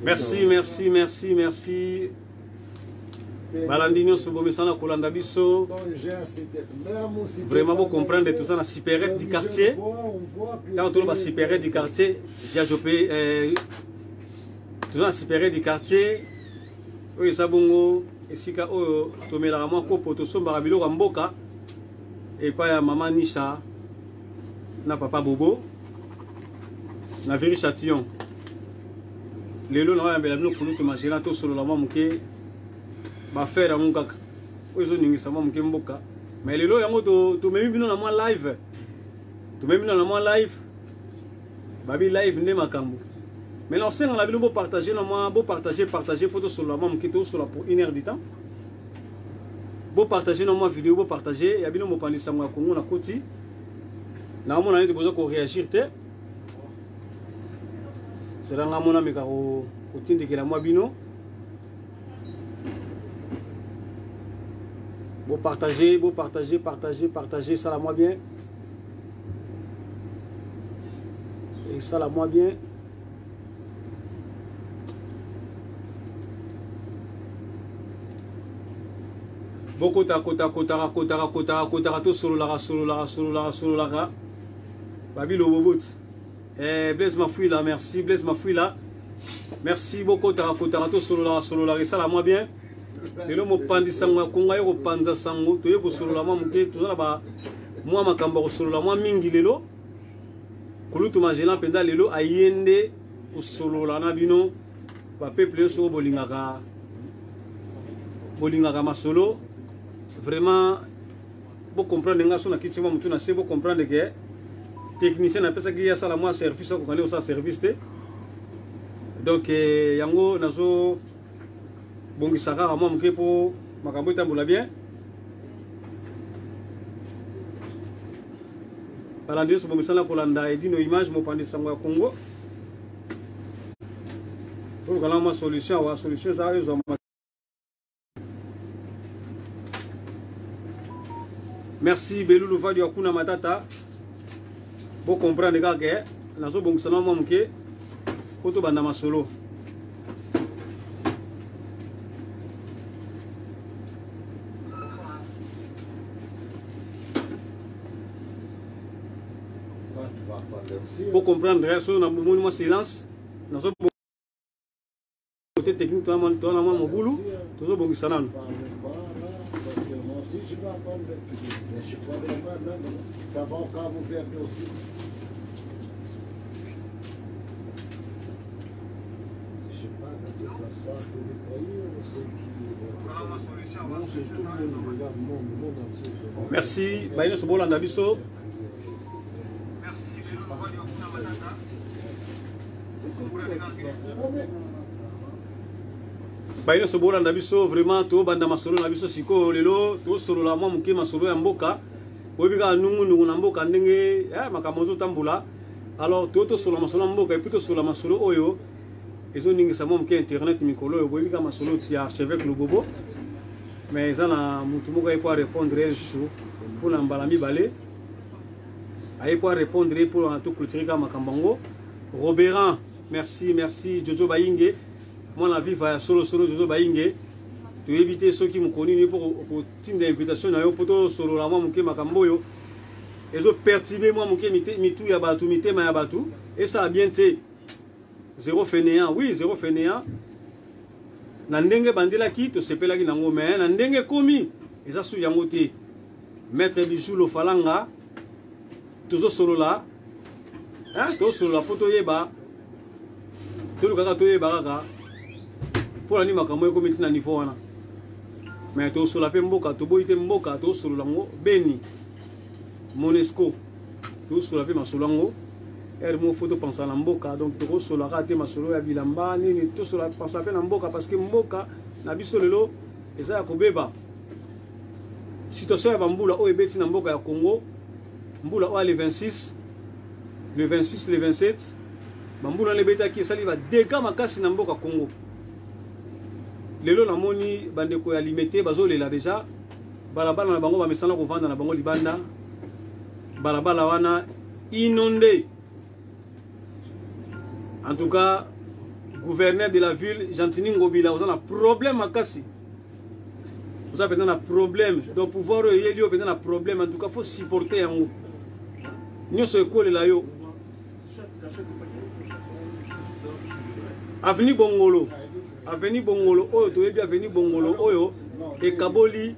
Merci, merci, merci, merci. Balandinho Sobomesana Kolanda Biso. Vraiment, vous comprenez tout ça dans la supérette du quartier. Quand on trouve la supérette du quartier, j'ai chopé tout ça dans la supérette du quartier. Oui, ça bongo. Et si ka o tomé la maman kopo to somba rabilo ramboka. Et pas ya maman Nisha, na papa Bobo, na Viri Châtillon. Lelo na yambela bino kulu to majela to solo la maman ke ba faire mon kaka. Ozo ningi sama mke mboka. Mais lelo yango to memi bino na moi live. To memi bino na moi live. Babi live ne makambo. Mais l'ancien on a bino beau partager na moi beau partager photo sur la maman ke to sur la pour 1 heure du temps. Beau partager na moi vidéo beau partager ya bino mo pandisa mo Congo na koti. Na mo na nete besoin ko réagir te. C'est là mon ami ko tindi ke la moi bino. Beau partager, partager, ça la moi bien. Et ça la moi bien. Beaucoup kota to solo lara. Babi lo bobot. Blaise Mafoui là, merci Blaise Mafoui là. Merci beaucoup kota to solo lara, ça la moi bien. Lelo mo pandisa ngwa konga yo panza sango to yeko solola mwa muke tozala ba mwa makamba ko solola mwa mingi lelo kulutu majela penda lelo ayende ko solola na bino ba peuple so bolingaka masolo vraiment bo comprendre nga so na kitima mutu na se bo comprendre que technicien na pesa ki ya sala mwa service ko kale o sa service te donc yango nazo bongi saka à moi pour makambo etambola bien. Balandio so bongi sana kolanda edino image mo pandi sango ya Congo. Pour kala ma solution za yo. Merci Belulu Vadi Akuna Matata. Pour comprendre que nazo bongi sana moi muke poto banda masolo. Pour comprendre, sur le silence, dans le côté technique, tout le monde mon boulot, tout le monde ça va encore vous faire aussi. Merci, Baïno Sobola Ndabiso. Baïno Sobola Ndabiso, vraiment, tout banda masolo Ndabiso siko lelo, tout solo la moi muke masolo ya mboka. Obiga nungu na mboka ndenge, makamozo tambula. Alors tout solo masolo mboka et plutôt solo masolo oyo. Ils ont ningi samo muke internet mikolo, obiga masolo ti archevêque le bobo. Mais ils ont mutu moko pour répondre pour l'embalami balé. Aïe pour répondre pour tout culture comme Makambango. Robéran, merci, Jojo Baïngue. Moi, la vie va solo Jojo Baïngue. Tu éviter ceux qui me connaissent pour team d'invitation. Pour tout solo la moi, mon Makamboyo. Et je perturbe moi, mon mitou yabatu, mité mayabatu. Et ça a bien été. Zéro fainéant, oui, zéro fainéant. Nandenge bandela ki, to sepela ki nango mais nandenge komi. Et ça sou yangote. Maître Bijou lo falanga. Toujours solo là, hein, toujours solo là, poto yeba, toujours kaka to yeba kaka, pour la ni makambo eko meti na niveau wana, mais toujours solo la pe mboka, to boite mboka, toujours solo lango, Beni, Monesco, toujours solo la pe masolo lango, mo photo penser na mboka, donc toujours solo la kate masolo ya bilamba, nini toujours solo la penser pe na mboka parce que mboka na biso lelo eza ya kobeba, situation ya bambula o ebeti na mboka ya Congo. Mboula le 26, le 26, le 27, Mboula le beta qui sali va dégâts makasi na mboka Congo. Lelo na moni bandeko ya limité bazole là déjà. Balabala na bango ba mesana ko vanda na bango libanda. Balabala wana inondé. En tout cas, gouverneur de la ville, Gentini Ngobila, vous avez un problème à casser. Vous avez un problème. Donc, pouvoir y aller, vous avez un problème. En tout cas, il faut supporter en haut. Nous sommes écoles là. Avenue Bongolo. Avenue Bongolo. Oh, tu es bien Avenue Bongolo. Oh, et Kaboli,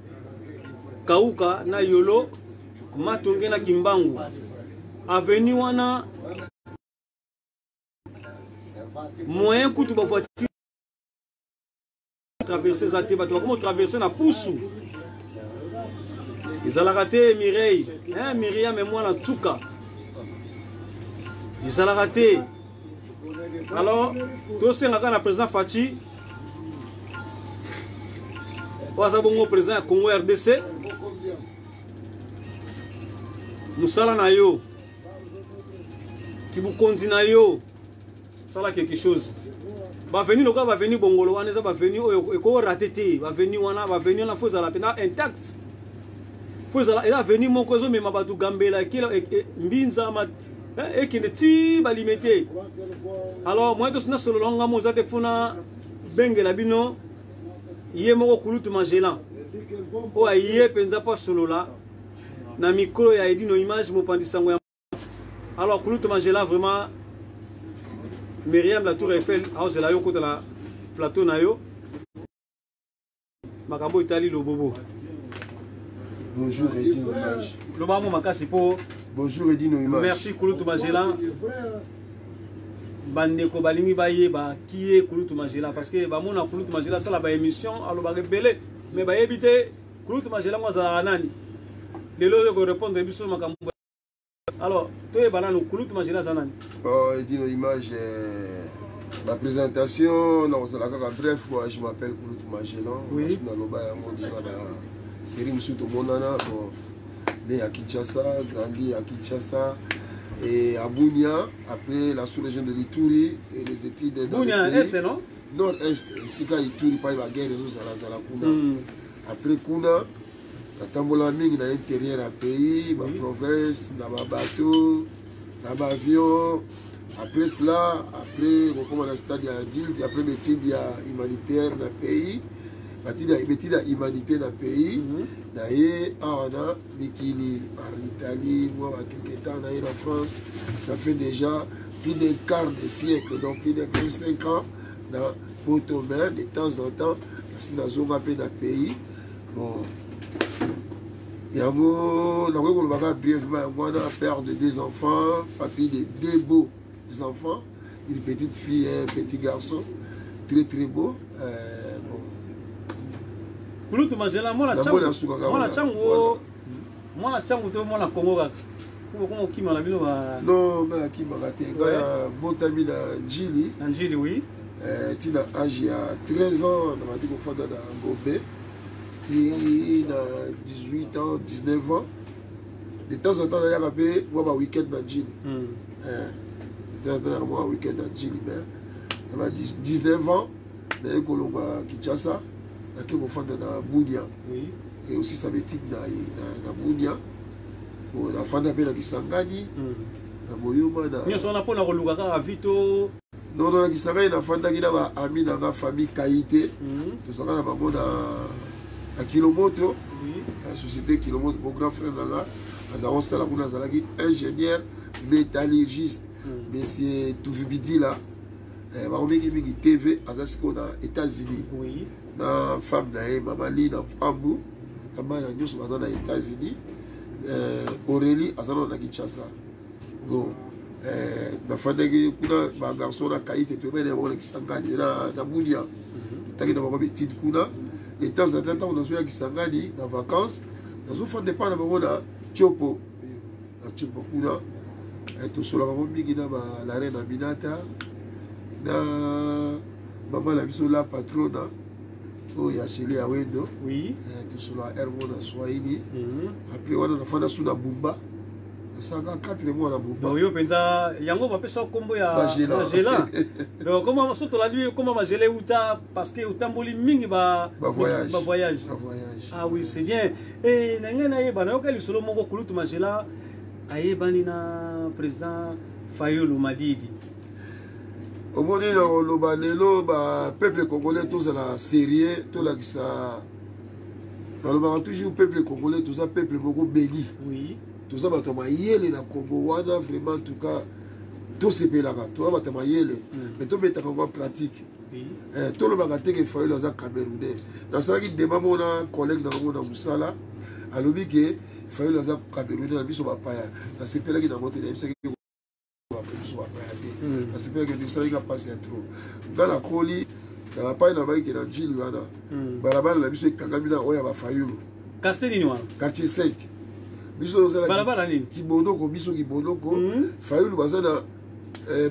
Kauka, na Yolo, Matunge na Kimbangu. Avenue Wana. Moyen coup de voiture. Traverser ça, comment traverser na Poussou. Ils ont raté Mireille, hein, Myriam et moi la Tchouka. Ils ont raté. Alors, tous ces gens président Fachi, le président Congo RDC, Moussala Nayo, qui vous continue yo, ça là quelque chose. Va venir le gars, va venir Bongolo, va venir au raté, va venir la fois la peine intacte. Faut la venir mon cousin mais mabatu gambela qui mbinza ma et qui ne ti ba limité. Alors moi tous na solo longa mo zate funa bengela bino yé moko kulutu mangela. O ayé penza pas solo là. Na micro ya edino image mo pandisango ya. Alors kulutu mangela vraiment Myriam la Tour Eiffel, c'est là côté la plateau nayo. Makambo Italie le bobo. Bonjour Edino Image. Le maman makasi po. Bonjour Edino Image. Merci Kulutu Magela. Bandeko balingi baye ba qui est Kulutu Magela parce que ba mona Kulutu Magela ça la ba émission alo ba rebelle mais ba éviter Kulutu Magela moi za nani. Les lots de répondre biso makambo. Alors, tu es banane Kulutu Magela zanani. Oh, Edino Image, ma présentation, non, c'est la bref, moi je m'appelle Kulutu Magela. Oui. Série Moussouto Monana, né à Kinshasa, grandi à Kinshasa et à Bunia, après la sous-région de l'Ituri et les études dans Bunia, Est, non? Nord-Est, ici quand Ituri, pas la guerre, Zala Kuna. Après Kuna, la tambola mingi dans l'intérieur du pays, ma province, dans ma bateau, dans ma avion. Après cela, après on commence à stade de après l'étude humanitaire dans le pays, l'étude humanitaire dans le pays, on a Mikili en Italie, moi quelques temps en France, ça fait déjà plus d'un quart de siècle, donc plus de 25 ans dans Potomac, de temps en temps, dans le pays. Bon. Yango, brièvement, moi, père de 2 enfants, papi de 2 beaux enfants, une petite fille et un petit garçon, très très beau. Kulutu Magela, moi la chango to moi la Congo kaka. Comment qui m'a la bino ba? Non, mais qui m'a raté. Botami na Njili. Njili oui. Tina âge il y a 13 ans, on m'a dit qu'on fait dans Gobé. Il a 18 ans, 19 ans. De temps en temps, il y a un week-end dans Djili. De temps en temps, il y a un week-end dans Djili. Il a 19 ans, il y a un Kinshasa, il y a un Bunia. Et aussi sa petite dans Bunia. Il a un Kisangani. Il y a un Vito. Non, non, Kisangani, il a un ami dans la famille Kaïté. Tout ça, il a à Kilomoto, la société Kilomoto, mon grand frère là, ingénieur métallurgiste, monsieur Toufibidi là, TV, aux États-Unis. La femme d'ailleurs, maman Lee, dans Pambou, maman aux États-Unis, Aurélie, à Kinshasa. Bon, la femme d'ailleurs, ma garçon a qualité, tu vois, il y a un Bounia, tu as une petite kuna. Les temps en temps, on a joué à Kisangani, en vacances, on a fait des pas dans le Tchopo. Tchopo Kuna, et tout sur la la reine Aminata, maman la bisola patrona, oh, il y a chez les Awendo, oui, tout sur la Hermona Swahili. Après, on a fait la Bumba. Ça a 4 mois la Bumba. Oui, pensa, yango va pesa combo ya Magela. Donc comment surtout la nuit comment Magela uta parce que utamboli mingi ba voyage. Ah oui, c'est bien. Et nangana yeba na yokali solo moko Kulutu Magela ayebani na président Fayulu Madidi. omoni na oloba lelo peuple congolais tozala sérieux tolakisa nalobaka toujours peuple congolais toza peuple moko béni toza bato ya mayele na Congo wana vraiment en tout cas tosepelaka toza bato ya mayele mais tobetaka ngo pratique tolobaka teke Fayulu aza camerounais nasalaki débat mona collègue na ngo na mosala alobi ke Fayulu aza camerounais na biso bapaya nasepelaki nango te nayebisaki biso bapaya te nasepelaki desalaki apasi ya trop nga nakoli na bapai na bayike na njili wana balabala na biso ekangami na oyo ya bafayulu quartier nini wana quartier 5 biso ozala balabala nini kibondoko biso kibondoko Fayulu baza na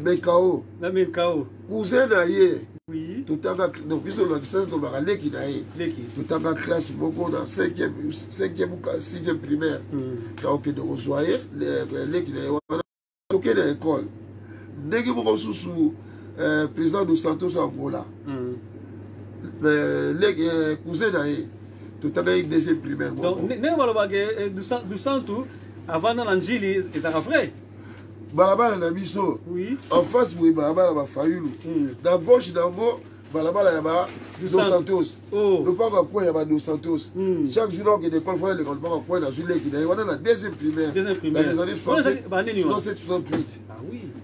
Mekao na Mekao cousin na ye oui totanga non biso tolakisa tolobaka leki na ye totanga classe moko na 5e ou 6e primaire na okende kozwa ye leki na ye wana tokende na école ndenge moko mosusu président dos Santos Angola cousin na ye totanga ye 2e primaire donc ndenge balobaka du Santos avant na njili ezaka vrai balabala na biso en face boye balabala ba Fayulu na gauche nango balabala ya ba Dos Santos lopango ya point ya ba Dos Santos chaque jour okende école fois le lopango ya point na zwi leki na ye wana na 2e primaire dans les années 67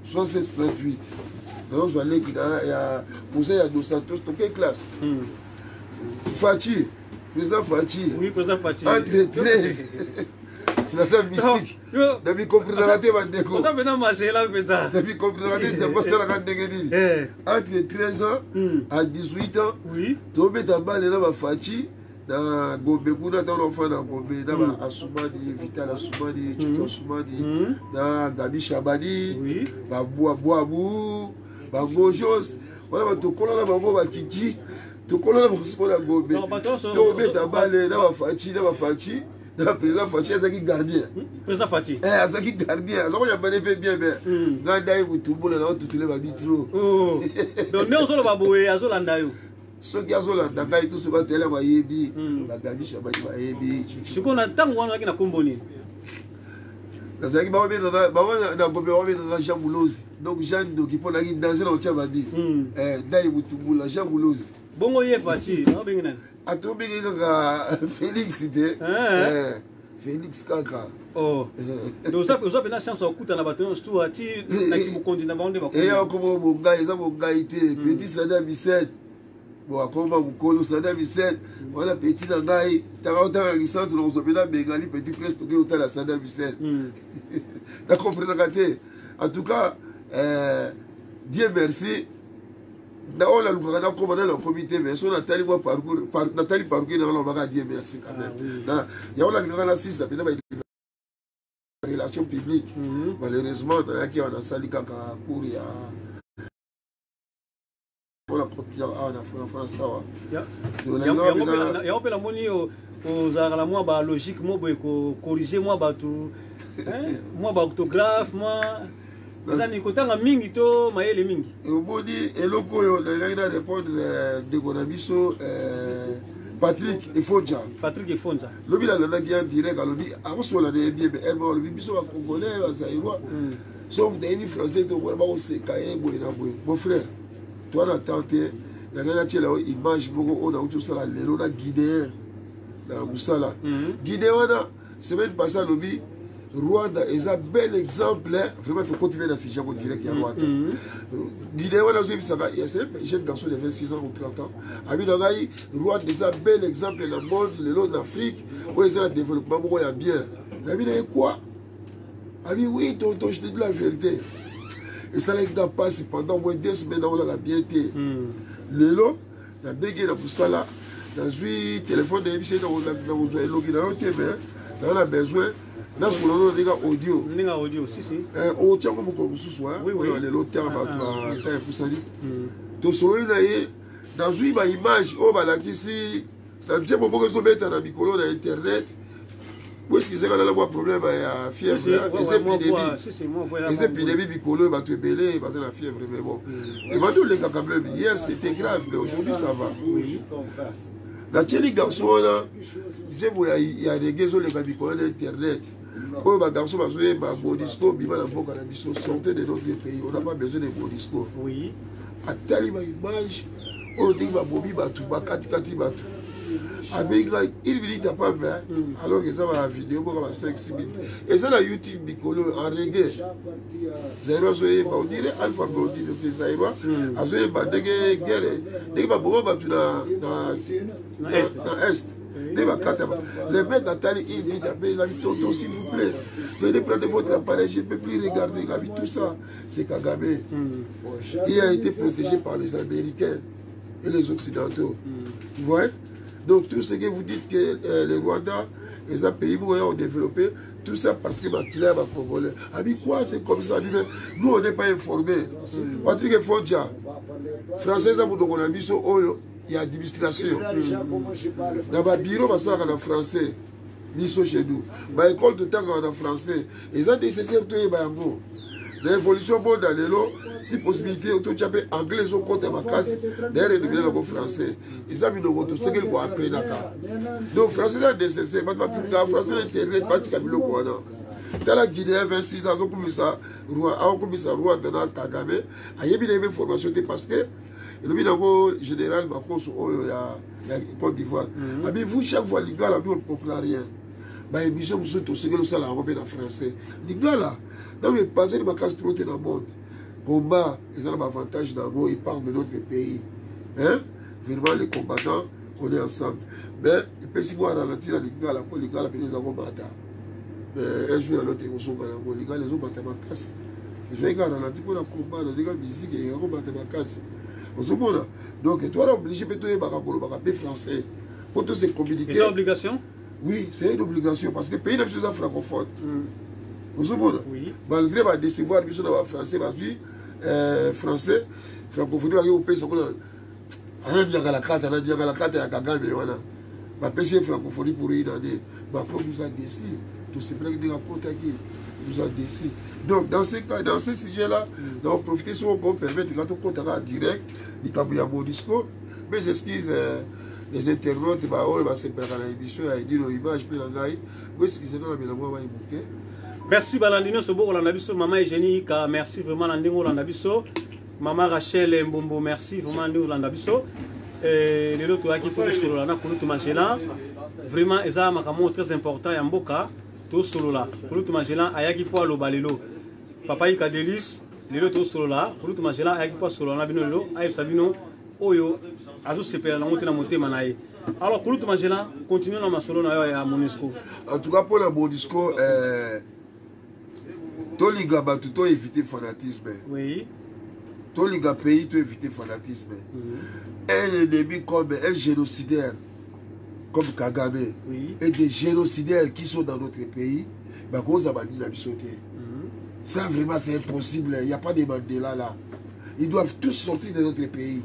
68 nazozwa leki ya cousin ya Dos Santos toke classe Fachi président Fachi entre 13 naza mystique nabikomprenaka te bandeko nabikomprenaka te nzapasalaka ndenge nini entre 13 ans à 18 ans tobeta bale na bafaci na Gombe kuna ntango naofa na Gombe na baasumani Vital Asumani Chuchu Asumani na Gabi Shabani babwabu bangojos wana batokolana bango bakiki tokolana bango spo na Gombe tobeta bale na bafaci na président Fachi azaki gardien président Fachi azaki gardien azako yambane pe bien nganda ye butumbula na otutule babitro donc ne ozoloba boye azolanda yo soki azolanda ngai to soki atele bayebi bagabisha bati bayebi siko na ntango wana na kombo nini nazalaki na Gombe babena Jean Boulozi donc Jean Doki mponaki danse na otia babi ndai butumbula Jean Boulozi bongo ye Fachi nabengi nani atobiki kaka Félix te Félix kaka oza pena chance okutana bato nyonso ati naki mokonzi na bango nde eya okoma mongai eza mongai te petit Sada Misset bon akoma mokolo Sada Misset wana petit na ngai tanga otanga lisantre na kozopena bengali petit presse toke otala Sada Misset nakomprenaka te en tout cas Dieu merci na ola lukaka na koma na la comité mais so natali moi parcours natali parcours na la baka Dieu merci quand même na ya ola ngaka na 6 na ba relation publique malheureusement na yaki wana sali kaka cours ya ola kotia na France wa ya opela moni ozalaka na mwa ba logique mo boye ko corriger mwa bato mwa ba orthographe mwa ezani kotanga mingi to mayele mingi omoni eloko oyo nalingaki na répondre ndeko na biso Patrick Efonja lobi nalandaki en direct alobi akosola na yebi ebe elma alobi biso bacongolais bazairwa so nayebi français tokona bakoseka ye boye na boye mon frère toi na tante nalingaki natiela oyo image moko oyo nauti osala lelo na guinéen na mosala guinéen wana semaine passé alobi Rwanda est un bel exemple, vraiment tu continues dans ce genre direct à Rwanda. Guinée, il y a un jeune garçon de 26 ans ou 30 ans. Rwanda est un bel exemple dans le monde, en Afrique, où il y a un développement, où il y a bien. Il y a quoi? Oui, je te dis la vérité. Et ça n'a pas passé pendant moins de 2 semaines, on a la bienté. Lélo, la bégué, la poussala, dans le téléphone de l'ébissé, on a besoin. Là, ce qu'on a dit, audio. Audio, si. On tient comme on se soit. Oui. Le terme à Poussali. Donc, sur dans une image, on va la ici. Dans le temps où on met un bicolo dans Internet, où est-ce qu'ils ont un problème à fièvre? Les épidémies bicolo, il va te béler, il va faire la fièvre. Mais bon. Et maintenant, les cacableux, hier, c'était grave, mais aujourd'hui, ça va. Dans les garçons, il y a des gars qui ont Internet. Les garçons qui ont Bodisco, ils sortez de notre pays. On n'a pas besoin de Bodisco. Oui. atali baimage oyo ndenge babomi bato bakatikati bato abenga une minute apambe alors que eza bavideo moko ba 5-6 minutes eza na youtube mikolo en reggae zairo azoyeba odire alpha odire c'est zairo azoyeba ndenge guerre ndenge baboma bato na est ndenge bakatama le mec atali une minute abenga tonton s'il vous plaît venez prendre votre appareil je ne peux plus regarder Gabi tout ça c'est Kagame qui a été protégé par les Américains et les Occidentaux vous voyez. Donc tout ce que vous dites que les Rwandais, les pays ont développé, tout ça parce que ma client va Congolais. Ami quoi, c'est comme ça. Nous, on n'est pas informés. Patrick Fodja, Français, il y a administration. Dans le bureau, ça en français. Niso chez nous. Ma école de temps en français. Ils ont nécessaire de tout. L'évolution mondiale, si possibilité, auto chapé anglais, ils ont compté ma casse, derrière le français. Ils ont mis le tout ce qu'ils vont apprendre là. Donc, français est nécessaire. Maintenant, français est internet, pas de Kabilo Kouana. Dans la Guinée, 26 ans, on a ça, Rwanda, Kagame, il y a eu une formation parce que le général Macron, il y a Côte d'Ivoire. Mais vous, chaque fois, les gars, nous, on ne comprend rien. Bah, émission, vous êtes au Sénégal, ça, la Robin en français. Les gars, là, dans le passé, ils m'ont cassé trop dans le monde. Combat, ils ont un avantage dans le monde, ils parlent de notre pays. Hein? Vraiment, les combattants, on est ensemble. Mais, il peut s'y voir ralentir les gars, les gars, ils ont battu. Un jour, l'autre, ils ont battu. Les gars, ils ont battu ma casse. Les gars, ralentir pour le combat, les gars, musique, ils ont battu ma casse. Donc, toi, obligé de parler français. Pour tous ces communiquer. C'est une obligation? Oui, c'est une obligation parce que le pays n'a pas francophone. Oui. Malgré ma décevoir, je suis français, parce que français, francophonie, au pays, on a dit à la carte, à Kagame, ma PC francophonie pour une année. Macron nous a décidé. Tout ce qui est nous a décidé. Donc, dans ces sujets-là, on va profiter sur qu'on permet de garder compte en direct, du Kabouya Modisco, mais j'excuse les internautes, on va se faire à l'émission, il y a des images, puis la gaille, où est-ce qu'ils sont dans la mélange, merci Balandino Sobo Olandabiso, Maman Eugénie, merci vraiment Landingo Olandabiso, Maman Rachel Mbombo, merci vraiment Landingo Olandabiso. Et les autres qui font sur la Kouloutou Magela, vraiment, c'est un moment très important à Mboka, tout sur la Kouloutou Magela, Ayaki Poa Lobalelo, Papa Ika Delis, les autres sur la Kouloutou Magela, Ayaki Poa sur la Binolo, Aïf Sabino, Oyo, Azou Sepe, la montée Manaï. Alors Kouloutou Magela, continuons dans ma solo à Monisco. En tout cas, pour la Monisco, tous les gars, tu dois éviter le fanatisme. Oui. Tous les gars pays, tu dois éviter le fanatisme. Un ennemi comme un génocidaire, comme Kagame, et des génocidaires qui sont dans notre pays, bah, cause de la sauté. Ça, vraiment, c'est impossible. Il n'y a pas de Mandela là. Ils doivent tous sortir de notre pays.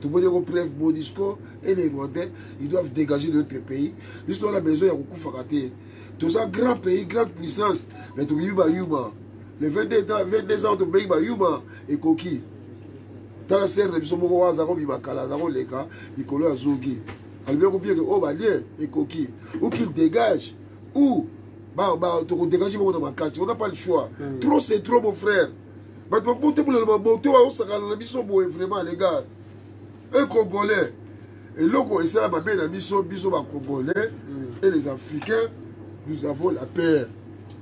Tout le monde preuve Monisco et les Rwandais, ils doivent dégager de notre pays. Nous, on a besoin de beaucoup de tout ça, grand pays, grande puissance. Mais tu vis Yuma. Les 22 ans, tu vis Yuma et Koki. Dans la serre, ils sont beaucoup de gens qui ont les cas, ils ont les Zogi. Alors, bien que oh, Balien et Koki. Ou qu'ils dégagent, ou tu dégages dans ma case. On n'a pas le choix. Trop, c'est trop, mon frère. Mais tu vas porter pour le moment, tu vas vraiment, les gars. Un Congolais. Et l'autre, c'est la babée de Miso Congolais. Et les Africains, nous avons la paix.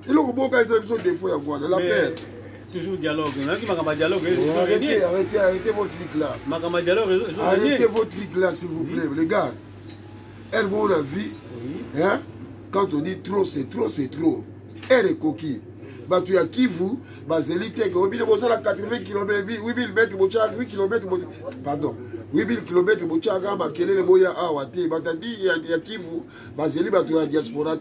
Et l'autre, bon, quand ils ont des fois, il y a la paix. Toujours dialogue. Arrêtez vos trucs là. Arrêtez vos trucs là, s'il vous plaît. Les gars, elle mon avis, hein, quand on dit trop, c'est trop, c'est trop. Elle est coquille. Tu as qui vous, c'est l'été, qui est à 80 km, 8000 mètres, 8 km, pardon, 8000 km, quel est le moyen à Wate, il y a qui vous, c'est l'été, la diaspora,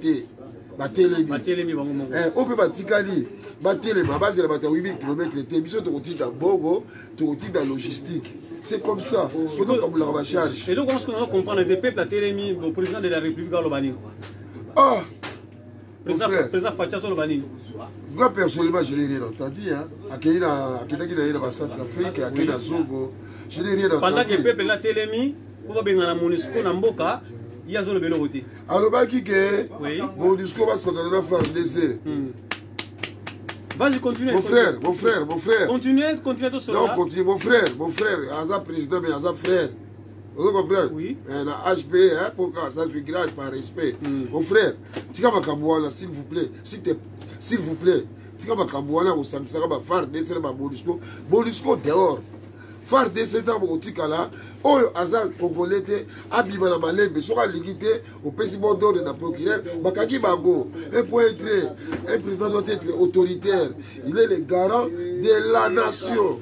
on peut batikali batelema base la bataille 8000 km les biso to dans Bogo to dans la logistique c'est comme ça comme la charge et donc on va comprendre des peuples à Télémi au président de la République Lobani président Fatia Lobani moi personnellement je n'ai rien entendu hein Akina dans Centrafrique Akina Zogo je n'ai rien entendu pendant que peuple la Télémi on va benga na Monisco na Mboka il y a zolo belo côté alors bah qui que mon discours va s'en aller faire laisser Vas-y, continue. Mon frère. Continuez tout cela. Non, continue. Mon frère, Aza président, mais Aza frère. Vous comprenez? Oui. La HB, hein, pour que ça je grâce par respect. Mon frère, Tika Makabouana, s'il vous plaît, s'il vous plaît, Tika Makabouana, au Sansara, Far Desser, Bolusco dehors. Far Desser, au Tika là, Oyo Aza Congolais, Abima la Malembe, sera liquidé au président d'ordre de la procureur, Bakaki Bango, un président doit être autoritaire. Il est le garant de la nation.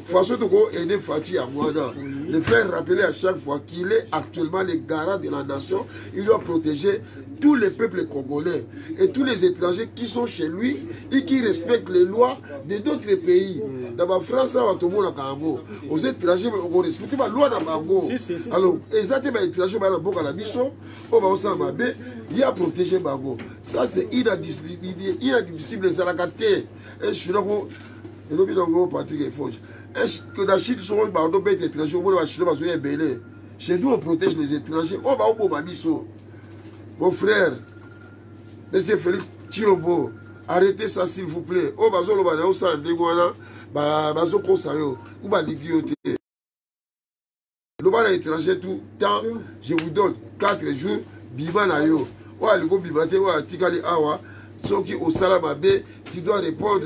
Façon de aider Fati à Mouada, le faire rappeler à chaque fois qu'il est actuellement le garant de la nation. Il doit protéger tous les peuples congolais et tous les étrangers qui sont chez lui et qui respectent les lois de d'autres pays. Dans la France, aux étrangers, on respecte la loi dans Bango. Alors, exactement, les étrangers, il y a protégé Bango. Ça, c'est inadmissible. Et je suis là. Et nous avons Patrick et Foch. Est-ce que la Chine sont des étrangers? Chez nous, on protège les étrangers. Oh, bah, oh, mon frère, laissez Félix Chilobo, arrêtez ça s'il vous plaît. Oh, bah, étranger tout temps, je vous donne 4 jours, Biba na yo. Wa liko bibate wa tikali awa, soki au salamabe, tu dois répondre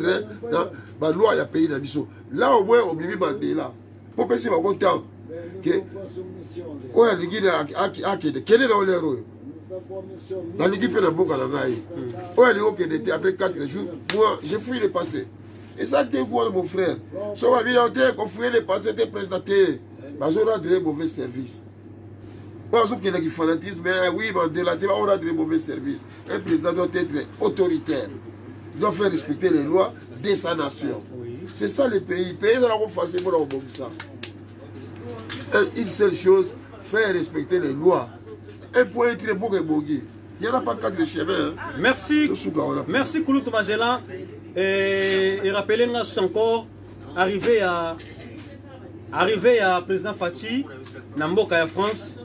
dans la loi ya pays na biso. Là au moins au bibi Mandela. Pour penser ma content que oya ligide akede kele na olero. La ligue peut na boka la ngai. Oya liko kede après 4 jours, moi j'ai fui le passé. Et ça dégoûte mon frère. So va venir qu'on fouille le passé des présentés. Bazo rendre des mauvais services. Bazo qui est le fanatisme, mais oui, Mandela, on rendre des mauvais services. Un président doit être autoritaire. Il doit faire respecter les lois de sa nation. C'est ça le pays. Le pays doit avoir facilement ça. Une seule chose, faire respecter les lois. Un point très beau et bogé. Il n'y en a pas 4 chemins. Hein. Merci. Merci Kouloutou Magellan. Et rappelez-nous encore, arrivé à président Fachi, Namboka ya France,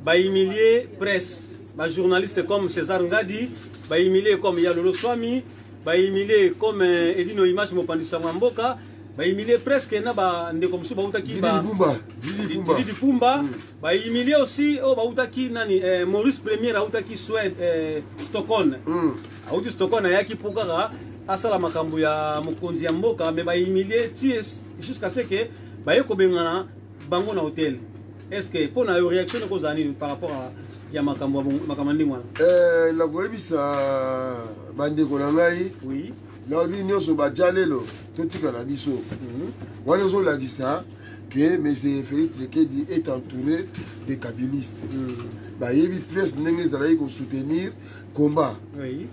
ba humilier presse, ba journaliste comme César Ngadi, ba humilier comme Yalolo Swami, ba humilier comme Edino Image Mopandisa Mboka, ba humilier presque na ba ndekomsu ba utaki ba Didi Pumba, ba humilier aussi ba utaki nani Maurice Premier a utaki Suède Stockholm. A utaki Stockholm ayaki pokara asala makambo ya mokonzi ya mboka mais ba humilier ties jusqu'à ce que baye ko bengana bango na hôtel. Est-ce que pour na réaction ko zani par rapport à ya makambo ndingwa la goyebisa bande ko na ngai oui la l'union so ba jalelo to tika na biso wana zo la gisa que monsieur Félix Tshisekedi est entouré de kabylistes ba yebi presse ndenge zalayi ko soutenir combat oui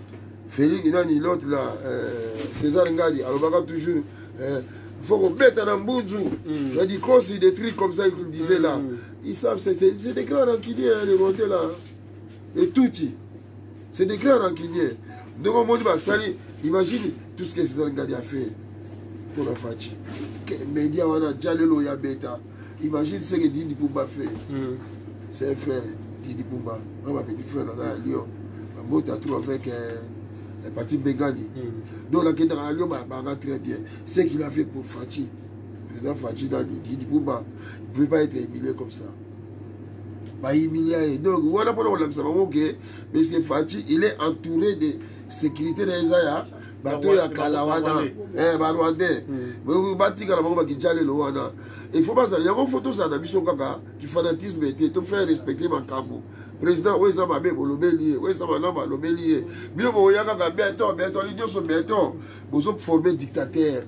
Félix nani l'autre là César Ngadi alobaka toujours il faut qu'on mette un Mbunzu. Il y a des conseils, des trucs comme ça qu'ils disaient là. Ils savent, c'est des grands rancuniers, les montés là. Les Tutsi. C'est des grands rancuniers. Donc, on dit, Sali, imagine tout ce que César Ngadi a fait pour la Fachi. Les médias, on a Djalelo Yabeta. Imagine ce que Didi Pumba fait. C'est un frère, Didi Pumba. On va petit frère là à Lyon. On a tout avec. Le parti Begani. Donc la question à Lyon va très bien. Ce qu'il a fait pour Fachi, le président Fachi Didi Pumba, ne pouvait pas être humilié comme ça. Pas humilié. Donc voilà pourquoi on l'a dit. Mais c'est Fachi, il est entouré de sécurité des Isaiah. Bateau ya Kalawana, Rwandais. Mais vous battez Kalawana qui jale le Wana. Il faut pas ça. Il y a une photo ça dans Bissokaka qui fanatisme était tout faire respecter ma campo. Président, où est-ce que je l'obélier? Où est-ce que je l'obélier? Bien, vous voyez que béton, l'union sur béton. Vous avez formé dictateur.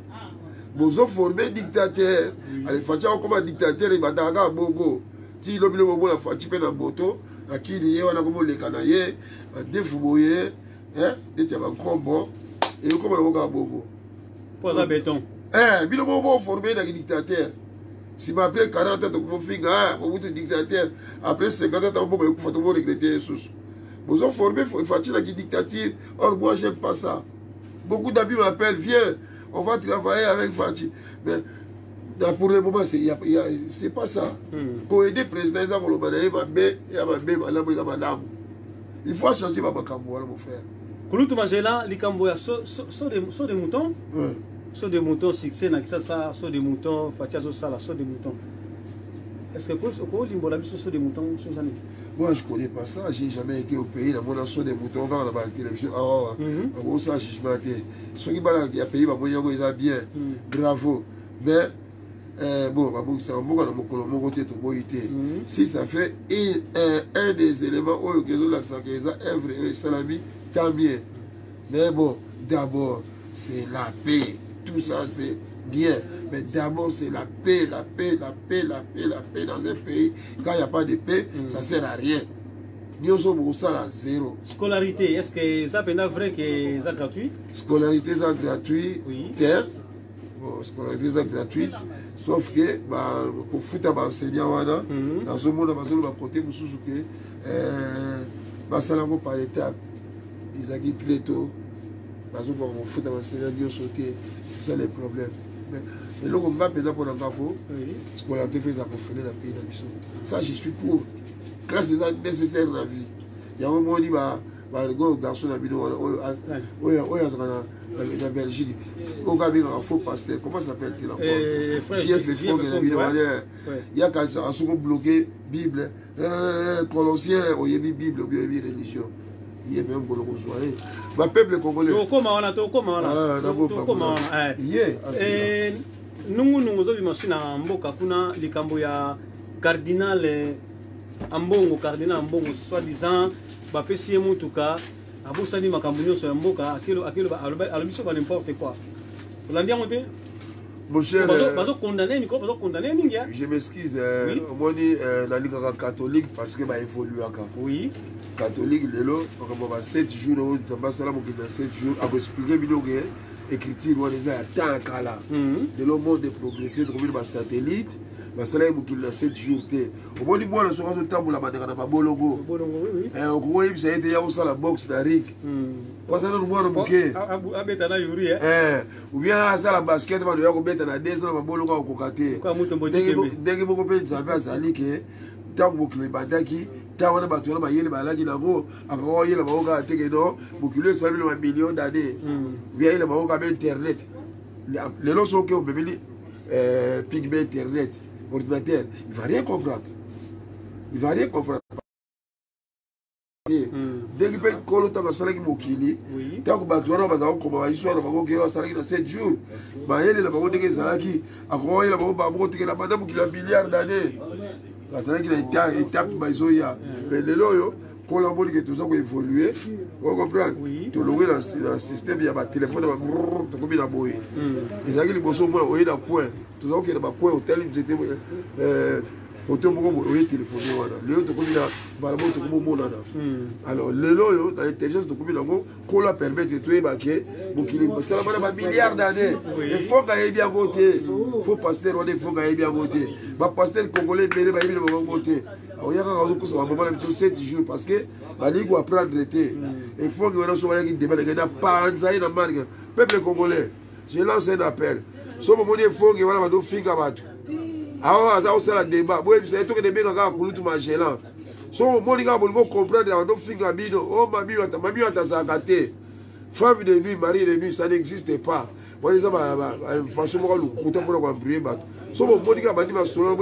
Vous avez formé dictateur. Allez, Fatia, comment dictateur, il va d'aller à Bogo. Si l'obélier, vous avez fait un peu de moto, à qui il y a un canaillé, un défouillé, des combo, et comment on va à Bogo. Pas à béton. Bien, vous avez formé un dictateur. Si après 40 ans, vous avez un dictateur, après 50 ans, vous avez regretter Jesus. Vous avez formé Fachi la dictature. Or, moi, j'aime pas ça. Beaucoup d'amis m'appellent, viens, on va travailler avec Fachi. Mais pour le moment, c'est pas ça. Pour aider le président, il faut changer ma cambo, mon frère. Kulutu Magela, Likamboya, saut des moutons. Saut des moutons, succès, ça, saut des moutons, Fatiazo Sala, saut des moutons. Est-ce que vous avez saut des moutons? Moi, je ne connais pas ça. Je n'ai jamais été au pays. Dans mon saut des moutons, on va dans la télévision. Ah, ouais. Ça, je n'ai jamais été. Ceux qui sont dans le pays, ils ont bien. Bravo. Mais, bon, si ça fait un des éléments où ils ont l'accent, qu'ils ont œuvre et salami, tant mieux. Mais bon, d'abord, c'est la paix. Tout ça, c'est bien. Mais d'abord, c'est la paix, la paix, la paix, la paix, la paix dans un pays. Quand il n'y a pas de paix, ça ne sert à rien. Nous sommes à zéro. Scolarité, est-ce que ça peut être vrai que c'est gratuit? Scolarité, c'est gratuit. Oui. Terre. Bon, scolarité, c'est gratuite. Sauf que, pour foutre un enseignant, dans ce monde, on va côté pour Suzuki. Basalango par étape. Ils ont très tôt. Parce qu'on fout un enseignant, Dieu sauter. C'est ça le problème. Mais là, on va pédale pour l'encapo. Scolarité fait ça pour faire la pays dans le. Ça, je suis pour. Là, c'est ça nécessaire dans la vie. Il y a un moment où il va le garçon dans la vidéo. La Belgique. Au Gabin, un faux pasteur. Comment s'appelle-t-il encore? JF Fong dans la vidéo. Il y a quand un second bloqué, Bible. Colossiens, on y a mis Bible, on y a mis religion. Il y a même pour le rejoindre. Le peuple congolais. Comment nous avons machine à Mboka kuna likambo ya cardinal Ambongo soi-disant bapesi mutuka abusani makambo nyonso ya Mboka akelo alobiso ba n'importe quoi. Olandia monté? Mon cher, je m'excuse, moi la Ligue catholique parce que évolue encore. Oui. Catholique, on va 7 jours, ça va 7 jours, à vous expliquer, écriture, on est à temps là. De le monde de progresser, de trouver un satellite, bah ça là il a 7 jours. Au moins moi la soirée de temps pour la bandera n'a pas beau logo. Au Congo il s'est été y a aussi la boxe d'Aric. Parce que nous voir le bouquet. Abetana yuri ou bien ça la basket va devoir mettre na 2 ans beau logo au kokaté. Dès que beaucoup de ça va s'allier que tant que le bandaki tant on a battu na yele balaki na go akoko yele ba oka teke no bukule ça le million d'années. Bien il ba oka internet. Les lots sont que au bébé pigment internet. Ordinateur, il ne va rien comprendre. Il ne va rien comprendre. Dès qu'il peut coller tant que ça qui m'occupe, tant que Batuana va avoir comme un histoire, on va dire ça qui a 7 jours. Mais elle est là-bas, on dit que ça qui a quoi, il a pas que la madame qui a milliards d'années. Ça qui a été étape, mais les loyaux, quand on a dit que tout ça va évoluer, on comprend. Tu l'aurais dans le système, il y a un téléphone, tu as combien d'abonnés. Et ça qui est le besoin, on est dans le coin. Tout ça qui est dans le coin, hôtel, ils étaient. Pour tout le monde, on est téléphoné. Alors, le loyo, l'intelligence de combien d'années, qu'on la permet de tout évacuer, pour qu'il ait ça va un milliard d'années. Il faut qu'il ait bien voté. Il faut pasteur, il faut qu'il ait bien voté. Le pasteur congolais, il va bien voter. Alors, il y a un 7 jours parce que la Ligue va prendre le thé. Il faut que nous soyons qui débattent. Il n'y a pas un zaï dans le marque. Peuple congolais, je lance un appel. Si on il faut que nous soyons filles à battre. Alors, ça c'est le débat. Moi, c'est tout que des mecs qui ont couru tout marché là. Si on comprendre, on filles à bido. Oh, mamie, on t'a gâté. Femme de nuit, mari de nuit, ça n'existe pas. Moi, les hommes, franchement, le côté pour le brûler. Si on dit que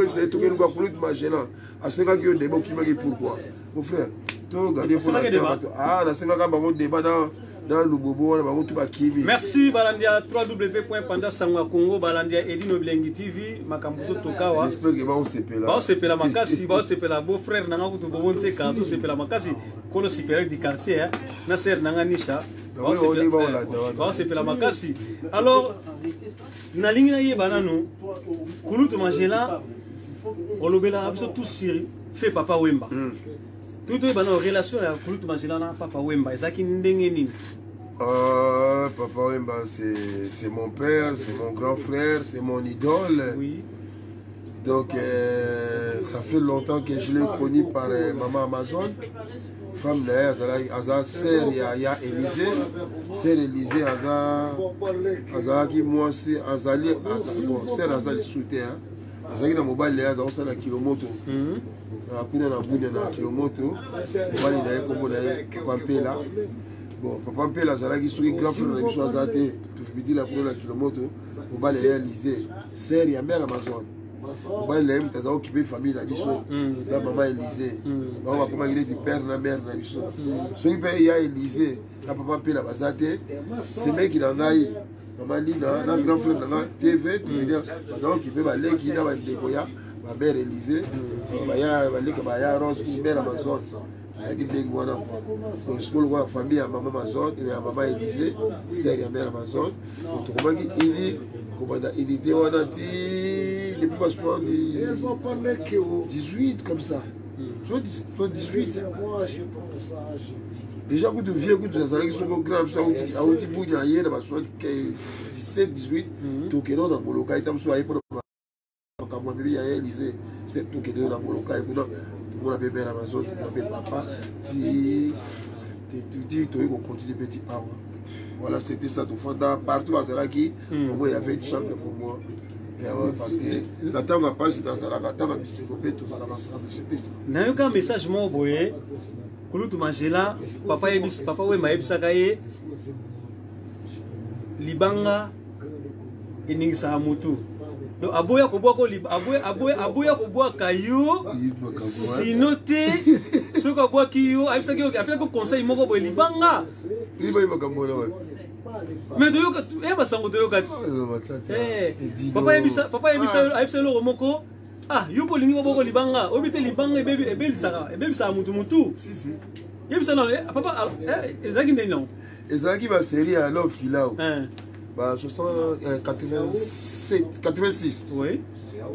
c'est tout que nous avons couru tout marché là. À 5 ans, il y a des mots qui m'ont dit pourquoi. Mon frère, tu regardes pour la débat. Ah, dans 5 ans, il y a un débat dans le bobo, on va tout kiwi. Merci Balandia www.pandasangwa.congo Balandia Edino Blengi TV makambuzo tokawa. J'espère que va sepela. Ba sepela makasi, ba sepela beau frère nanga kutu bobonte kazo sepela makasi kono supérieur du quartier na ser nanga nisha. Ba sepela makasi. Alors nalingi na yebana no kulutu Magela olobela abiso tout siri fait papa Wemba. Tout est en relation avec Kulutu Magela na papa Wemba. Ezaki ndenge nini? Papa Wemba, c'est mon père, c'est mon grand frère, c'est mon idole. Oui. Donc, ça fait longtemps que je l'ai connu par maman Amazon. Femme d'ailleurs, Aza, sœur, il y a Élysée. Sœur Élysée, Aza, qui moi aussi, Azali, bon, sœur Aza, le soutien. Azaki na mobile les Aza, on s'en a kilomoto. Na kuna na bune na kilomoto. Mobile d'ailleurs, comme on a pampé là. bon papa mpe azalaki soki grand frère na biso aza te tofibidi la kuna na kilomoto mobali réalisé sere ya mère Amazon mobali na ye moto aza okipe famille na biso na mama Élysée bango bakomaki neti père na mère na biso soki mpe ya Élysée na papa mpe na baza te semeki na ngai mama Lina na grand frère na nga TV tovedia baza okipe baleki na bandeko ya bamère Élysée baleka baya Rose ou mère Amazon tozalaki ndenge wana sikoyo lokola famille ya mama Amazon ya mama Élysée sere ya mère Amazon tokomaki ini kobanda unité wana ti depuis passeport du 18 comme ça soit 18 déjà kutu vieux kutu azalaki songo grand auti bunya ye na baso 17 18 tokeno na boloka esa mosu aye mpona makambo bibi ya Élysée c'est tokeno na boloka ekuna tomona mpe mère Amazon tomona mpe papa ti toyei kocontinue petit awa voilà c'était ça tofanda partout azalaki au moins il y avait une chambre pour moi parce que la ntango ya pasi nazalaka ntango ya biseko mpe tozalaka ensemble c'était ça nayoka message moko boye kulutu Mangela papa Wemba ayebisaka ye libanga eningisaka mutu donc aboya kobwaka yo sino te soki abwaki yo ayebisaki yo apesaki conseil moko boye libanga mais toyoka basango toyoka ti papa ayebisa eloko moko yo mpo olingi moboko libanga oyebi te libanga ebebisaka mutu yebisa no papa ezalaki ndeni nango ezalaki basérie ya Love Kilao ba 86 oui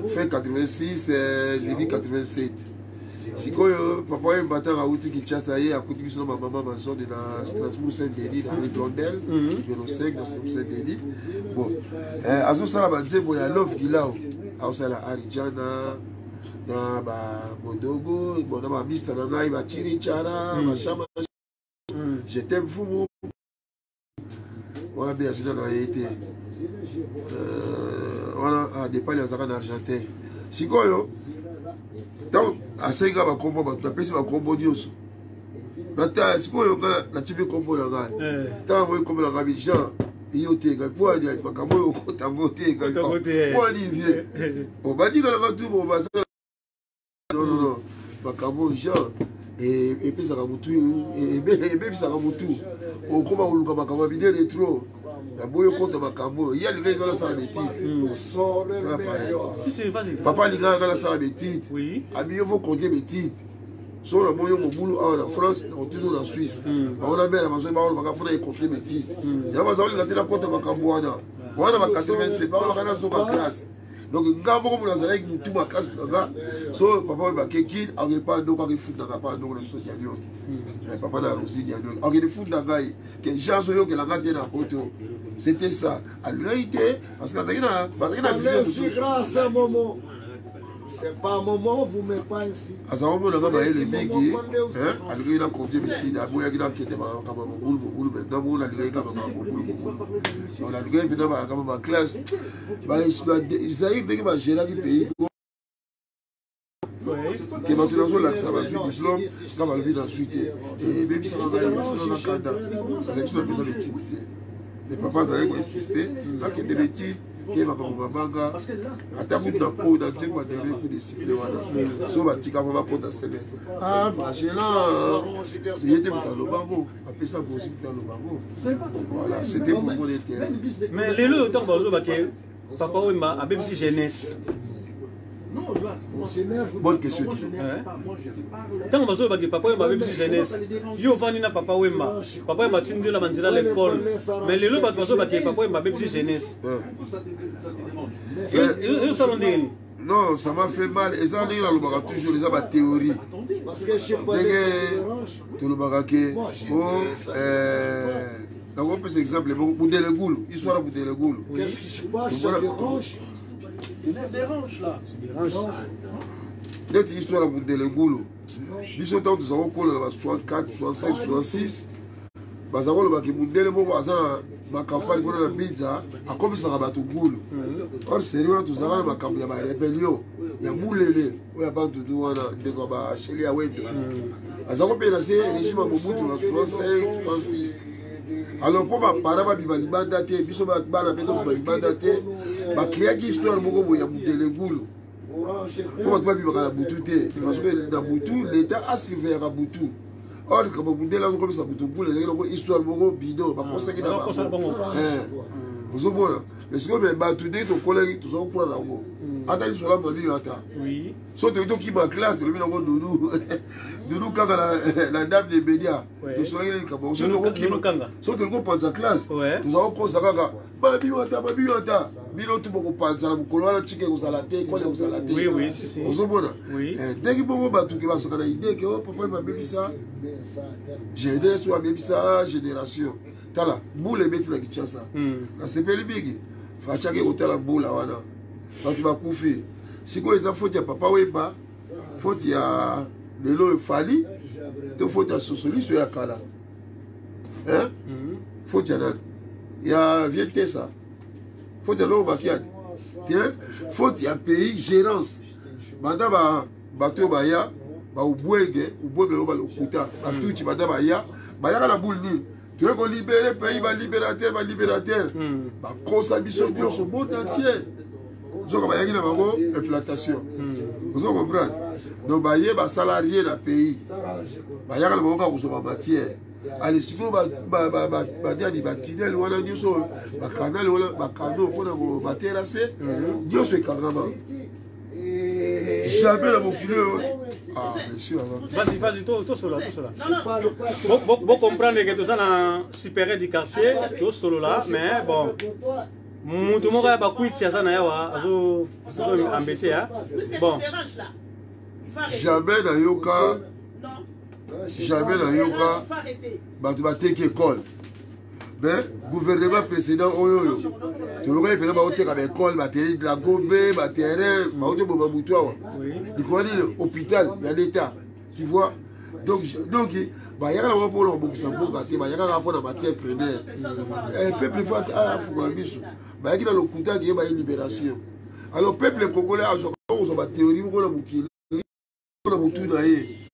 fin 86 début 87 sikoyo papa Wemba ntango awuti Kinshasa ye akuti biso na bamama Amazon na Strasbourg Saint-Denis na Rondel numéro 5 na Strasbourg Saint-Denis bon azosala banzembo ya Love Kilao aosala Arijana na bamodogo na bamista na ngai bachirichara bashama je t'aime fumu wana mpe asina na ye te wana adepali azalaka na argentin sikoyo ntango asenga bakombo bato napesi bakombo nyonso nata sikoyo nga natie mpe kombo na ngai ntango moi kombo na ngai jean iyo te ngai po ani makambo oyo okotango te ngai po ani vie bandikalanga tu bo basala non makambo jean epesaka mutu ebebisaka mutu okoma koluka makambo ya binene tro naboyi okota makambo ye alingaki nga nasala betite papa alingaka nga nasala betite abiyo fo konte betite so namoni yo mobulu awa na France otino na Suisse baona mere Amazon baolobaka fona ekonte betite ya bazaolinga te nakota makambo wana ba 87 baolobaka nazoka classe donc nga moko mona azalaki mutu makasi nanga so papa Wemba akeki akepa ndoko akefundaka pa ndoko na biso dianioki papa na rosi dianioki akende funda ngai ke chance oyokelanga te na poto c'était ça alingaki te parce que bazalaki na vision c'est pas un moment, vous mettez pas ici. À ce moment-là, il y a des mecs qui ont confié des petits, il y a des qui babanga ata mutu na po na nzembo ya dernier coup de sifflet wana so batika mpo bapota semaine magela ye te moto alobango apesa bosi moto alobango voilà c'était pour mon intérêt mais lelo ntango bazobake papa Wemba abebisi jeunesse bonne question ntango bazobake papa Wemba abebisi jeunesse yo ovandi na papa Wemba atindela banzela l'école mais lelo bato bazobake papa Wemba abebisi jeunesse ezosala ndeni non ça m'a fait mal et ça ndenge nalobaka toujours eza bathéorie ndenge tolobaka ke nakopesa exemple Budelegulu histoire ya Budelegulu neti histoire ya Budelegulu biso ntango toza kokola na ba 64 65 66 baza kolobaki mundele moko aza na makampagne kuna na Binza akomisaka bato ngulu or sérieux wana tozalaka na makambo ya barebelio ya mulele oyo abantudu wana ndeko ya basheli ya wendo aza kopela se régime ya Mobutu na 65 66 Alors pour ma parents ba libanda te biso ba bana beto ba libanda te ba créer qui histoire moko boya mudele ngulu pour ba biba kala butu te parce que dans butu l'état a surveillé à butu or comme mudele ko bisa butu pour les histoire moko bidon ba conseiller na ba vous voyez mais ce que ben ba tout de to collègue to so pour la ngo atali sur la famille ata oui so to qui ba classe le bino doudou doudou kanga la dame de Bédia to so la ka bo so to qui kanga so to ko panza classe to so ko sakaka ba bino ata bino to ko panza la ko la chike ko sala te ko le sala te oui oui si vous voyez oui dès que bon ba tout qui va so kana idée que papa va baby ça j'ai aidé soit baby ça génération tala boule beti la kichasa na sepeli bigi fachake hotela boula wana batu bakufi siko eza faute ya papa weba faute ya lelo fali to faute ya sosoliso ya kala hein faute ya nani ya vieille tesa faute ya lo bakiadi tiens faute ya pays gérance banda ba bato baya ba ubwege lo balokuta batuchi banda baya kala boule ni tu veux qu'on libère le pays, libérateur. Comme biso au monde entier. Vous avez une implantation. Vous comprenez? Donc, il y a des salariés dans le pays. Il y a des matières. Allez, si vous avez des bâtiments, des canaux, des terrasses, Dieu se carrément. Jamais la moufleur. Ah, bien sûr. Vas-y, tout solo. Vous comprenez que tout ça dans super du quartier, tout solo là, mais bon. Mutu moko ya bakuiti ça na yawa azo embêté hein. Bon. Jamais na yoka. Batu bateki école. Mais gouvernement précédent oyo. Tu vois que ba oteka ba école, ba télé de la gombe, ba terrain, ba oto bo babutu awa. Il connaît l'hôpital, il y a l'état. Tu vois? Donc bah il y a la pour le bokisa mboka te, ba yaka pour la matière première. Peuple faut à fuka biso. Ba yaki na lokuta ki ba libération. Alors peuple congolais a zo ba théorie ko na bukili. Ko na butu na ye.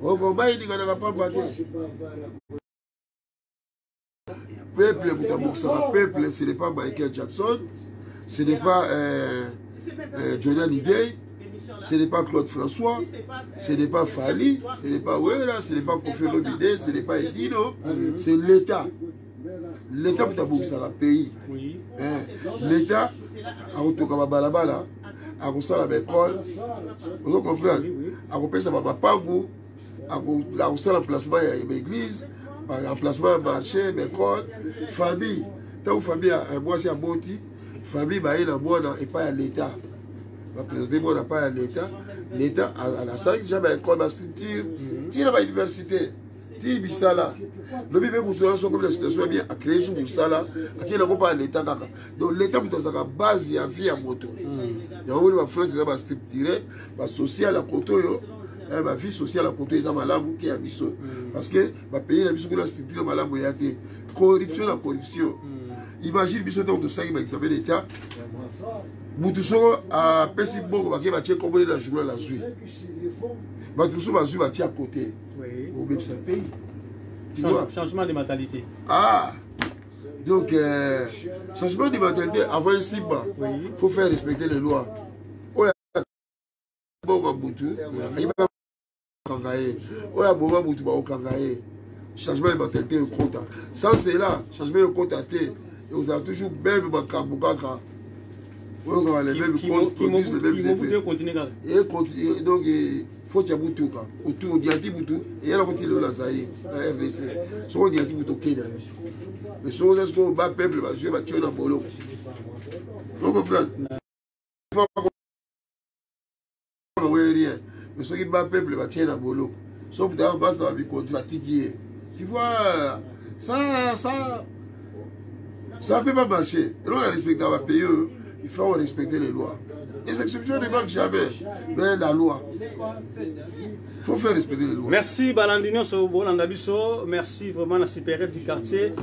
O ko ba yi ngana pa te. Peuple, ce n'est pas Michael Jackson, ce n'est pas Johnny Hallyday, ce n'est pas Claude François, ce n'est pas Fali, ce n'est pas Wera, ce n'est pas Kofi Olomide, ce n'est pas Edino, c'est l'État. L'État pour le pays. L'État, à Otoka Balabala, à Roussala Bécole, vous comprenez? À Roussala Babapagou, à Roussala Placement à l'église. Emplacement marché, école, famille. Tant que famille a moi c'est à Boti, famille bah il a moi et pas à l'État. Le président n'a pas à l'État. L'État à la salle qui jamais école, ma structure, tire à l'université, tire bisala. Le bébé pour tout comme la situation est bien à créer sur bisala, à qui n'a pas à l'État. Donc l'État pour sa base il y a vie à moto. Il y a une France qui va structurer, va social à côté. Ma vie sociale à côté de malamu qui a biso parce que ma pays la biso que la structure malamu ya te corruption la corruption imagine biso donc de ça qui va examiner l'état mutuso a pesi bongo ba ke ba tie comme la journée la zui ba tuso ba zui ba tie à côté au même sa pays tu vois changement de mentalité donc changement de mentalité avant un simba faut faire respecter les lois bon butu changement de mentalité au quota. Sans cela, changement de quota, vous avez toujours même Bakambukaka. Les mêmes causes produisent les mêmes effets. Et donc, il faut que tu aies autour de Diatibutu, et il y a continué la Zaï, la RDC. Soit Diatibutu Kenya. Mais si vous êtes au bas peuple, je vais tuer dans le bolo. Vous comprenez? Mais ceux qui battent le peuple va tirer dans le boulot. Sauf que dans le bas, tu vas tiguer. Tu vois, ça ne peut pas marcher. Et on a respecté la pays, il faut respecter les lois. Les exceptions ne manquent jamais. Mais la loi, il faut faire respecter les lois. Merci Balandino Sobolandabiso. Merci vraiment à la supérieure du quartier.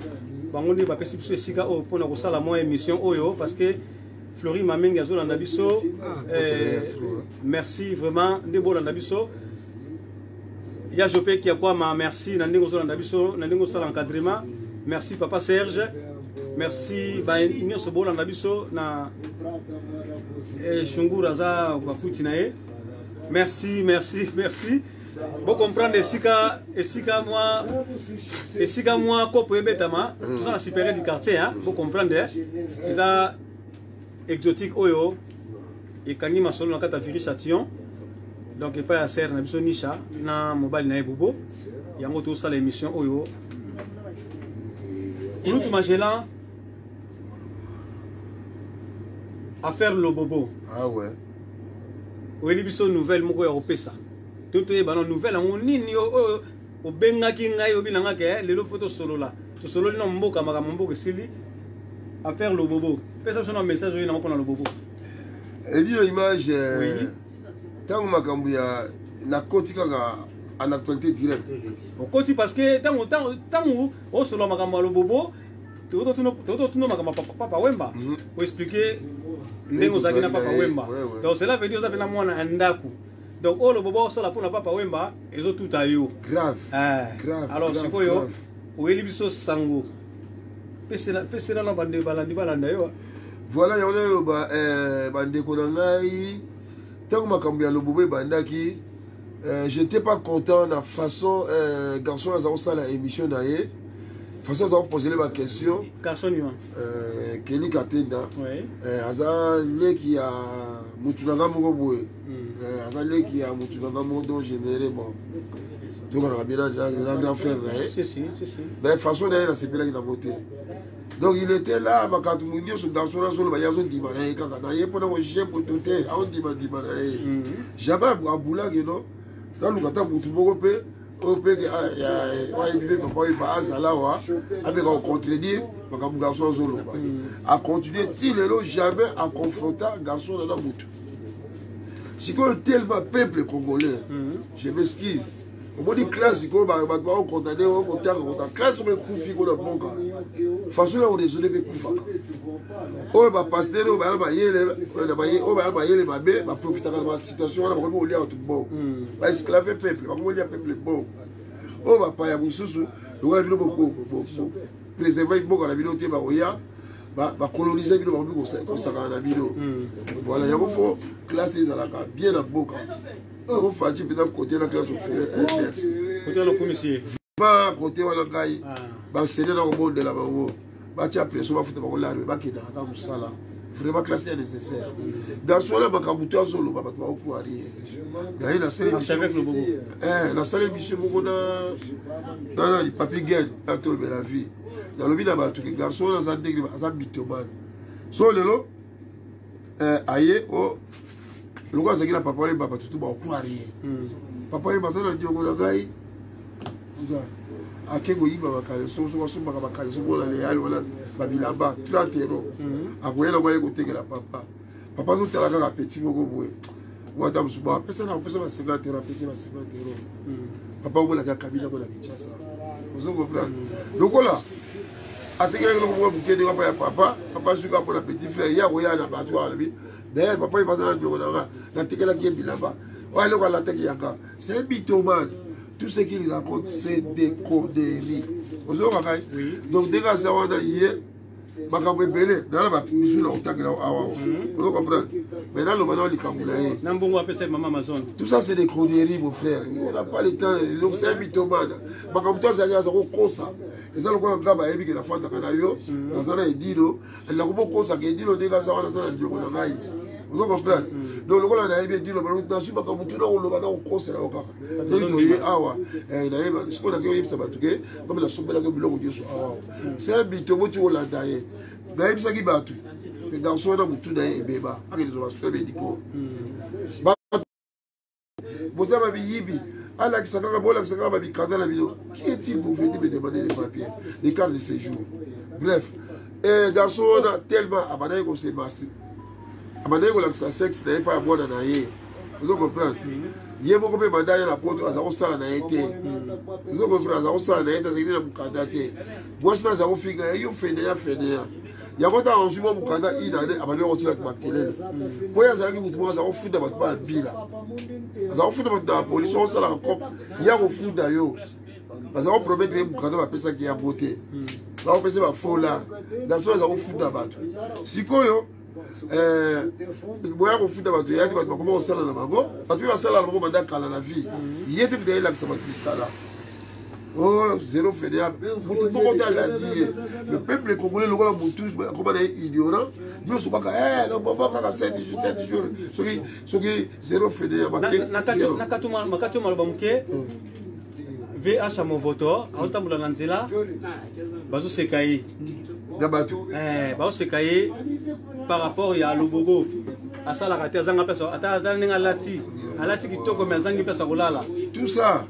On va passer pour la émission parce que Flori Mamenga Zolandabiso, merci vraiment de Bolandabiso. ya Jopé qui a quoi ma merci nandingo so ndabiso nandingo sala encadrement merci papa Serge merci ba nyonso bola ndabiso na Shungura za bafuti na ye merci vous comprenez esika moi kopo ebetama tout ça la supérieure du quartier hein vous comprenez ils a exotique oyo et kangi masolo na kata viri chation donc pas à serre na biso nisha na mobile na bobo yango to ça l'émission oyo nous tout magelan à faire le bobo ah ouais oui biso nouvelle moko ya opesa tout est ballon nouvelle on nini o benga ki ngai obinanga ke lelo photo solo là to solo na mboka makambo sili à faire le bobo pesa son message oui na ko na le bobo et dit image tango makambo ya na kotika en actualité directe au koti parce que tango o solo makambo le bobo tout makambo papa wemba pour expliquer ndengo zaki na papa wemba donc cela veut dire ça na mwana ndaku donc oh le bobo so la pour na papa wemba ezo tout ayo grave alors c'est quoi yo o elibiso sango pesela na bande balanda yo voilà yo le ba bande ko ngai tango makambo ya lobobo bandaki j'étais pas content de la façon garçon a sala émission na ye façon ça poser les questions garçon Kelly Katenda aza le qui a mutunanga moko boye aza le qui a mutunanga modo généré bon tout on a bien un grand frère là si ben façon d'ailleurs c'est bien dans côté donc il était là quand mon Dieu ce garçon là sur le bayazo dimana kaka na ye pona ko chien pour tout on dimana jamais abula que non dans le kata pour tout moko pe au pays il papa il va azala wa avec on contredire makambo garçon zolo a continuer tilelo jamais à confronter garçon dans la mutu si qu'on tellement peuple congolais je m'excuse au moins des classes ko ba condamné au contact classe me kufi ko na boka façon là on désolé be kufa o ba pasteur o ba yele o ba yele ba be ba profiter de la situation là ba ko lia tout bon ba esclave peuple ba ko lia peuple bon o ba pa ya mususu donc la bino beaucoup préserver beaucoup la bino te ba oya ba coloniser bino ba ko saka na bino voilà ya ko fo classe ezalaka bien na boka on fait peut-être côté la classe au fait côté le commissaire pas côté wala gai ba c'est dans le monde de la bango ba tia pression ba futa ba ko la ba kita ka musala vraiment classe est nécessaire dans ce là ba ka mutu azolo ba ba ko ari gaï la série avec le bobo la série biche moko na il papier gueule à tout la vie dans le bina ba tout garçon dans un degré ça bitoman so lelo aye o le gars c'est que papa il va pas tout ba ko ari papa il va ça na diongo la gaï akengo yiba bakale so bakale so bona le yali wala babilamba 30 euros akoyela kwa ekotekela papa zo tala kaka petit moko boye wata musuba pesa na pesa ba 50 euros pesa ba 50 euros papa obola ka kabila ko la kichasa ozo comprendre donc là atekela ko mo bukede wa ya papa suka pour la petit frère ya koya na batwa la bi d'ailleurs papa il va dans le na tekela ki bilamba wa le ko la teki yaka c'est un bitomane. Tout ce qu'il raconte, c'est des conneries. Donc, dès que ça va dans hier, vous comprenez? Maintenant, le maintenant, tout ça, c'est des conneries, mon frère. On n'a pas le temps. C'est un mythomane. C'est un mythomane. Et ça, le gars, il a dit que la femme de Canario, il dit, il a dit, il a dit, vous comprenez? Donc le gars a dit le suis pas comme tout le monde au conseil là encore. Donc il awa il ce qu'on a dit ça va tout comme la somme là que bloc Dieu awa. C'est un bitomo tu la daye. Gaïb ça qui bat tout. Les garçons là tout daye beba. Avec les ovations médicaux. Vous avez yibi Alex Sakara Bola Sakara Babi Kanda la vidéo. Qui est-il pour venir me demander les papiers, les cartes de séjour? Bref, garçon on a tellement abandonné qu'on s'est massé. Abandonné que l'accès sexe n'est pas bon dans l'air. Vous comprenez? Il y a beaucoup de mandats à la porte, à la salle à été. Vous comprenez? À la salle à été, c'est une candidature. Moi, je suis dans un figure, il fait des affaires. yango ta en jumeau mukanda ina abali otila makelele po ya zaki mutu mo za ofuda bato ba bila za ofuda bato da police on sala ko ya ko fuda yo parce qu'on promet mukanda ba pesa ki ya beauté ba ko pesa ba fola garçon za ofuda bato sikoyo boya ko fuda bato ya ti bato ko sala na bango bato ba sala na bango banda kala na vie yete bi la que ça va sala. Oh, zéro fédéral. Le peuple congolais, le comment on est ignorant. Nous sommes pas non, on va 7 jours. Ce qui zéro fédéral. VH Movoto, Aotamula Nanzela, Bazo Sekaï. Bazo Sekaï par rapport à Lobobo. À ça, la raté, Zanga Pesso, à Lati, qui toque, mais Zangi Pesso. Tout ça.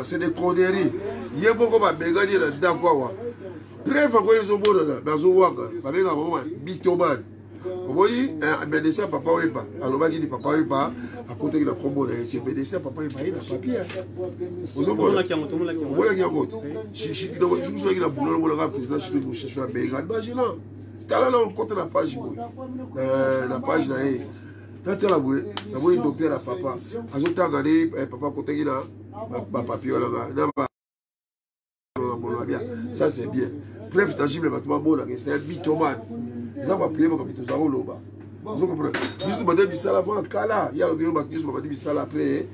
C'est des conneries. Il y a beaucoup de bégani d'accord. Bref, quand ils ont beau dans Zouaka, avec un bitoman. Vous voyez, un médecin papa ou pas. Alors, on dit papa ou pas, à côté de la combo, un médecin papa ou pas, il a papier. Vous avez vu, vous avez vu, je suis la boulot, vous avez président, je suis chercher un bégani. Imaginez, c'est là on compte la page, la page là. Tata la boue, la boue docteur à papa. Azote regardé papa côté qui là, papier là, ça c'est bien. Preuve tangible, bâtiment bon là, c'est un bitomane. Ça va prier comme tout ça au loba. Vous comprenez? Juste madame Bissala avant Kala, il y a le bureau baptiste madame Bissala après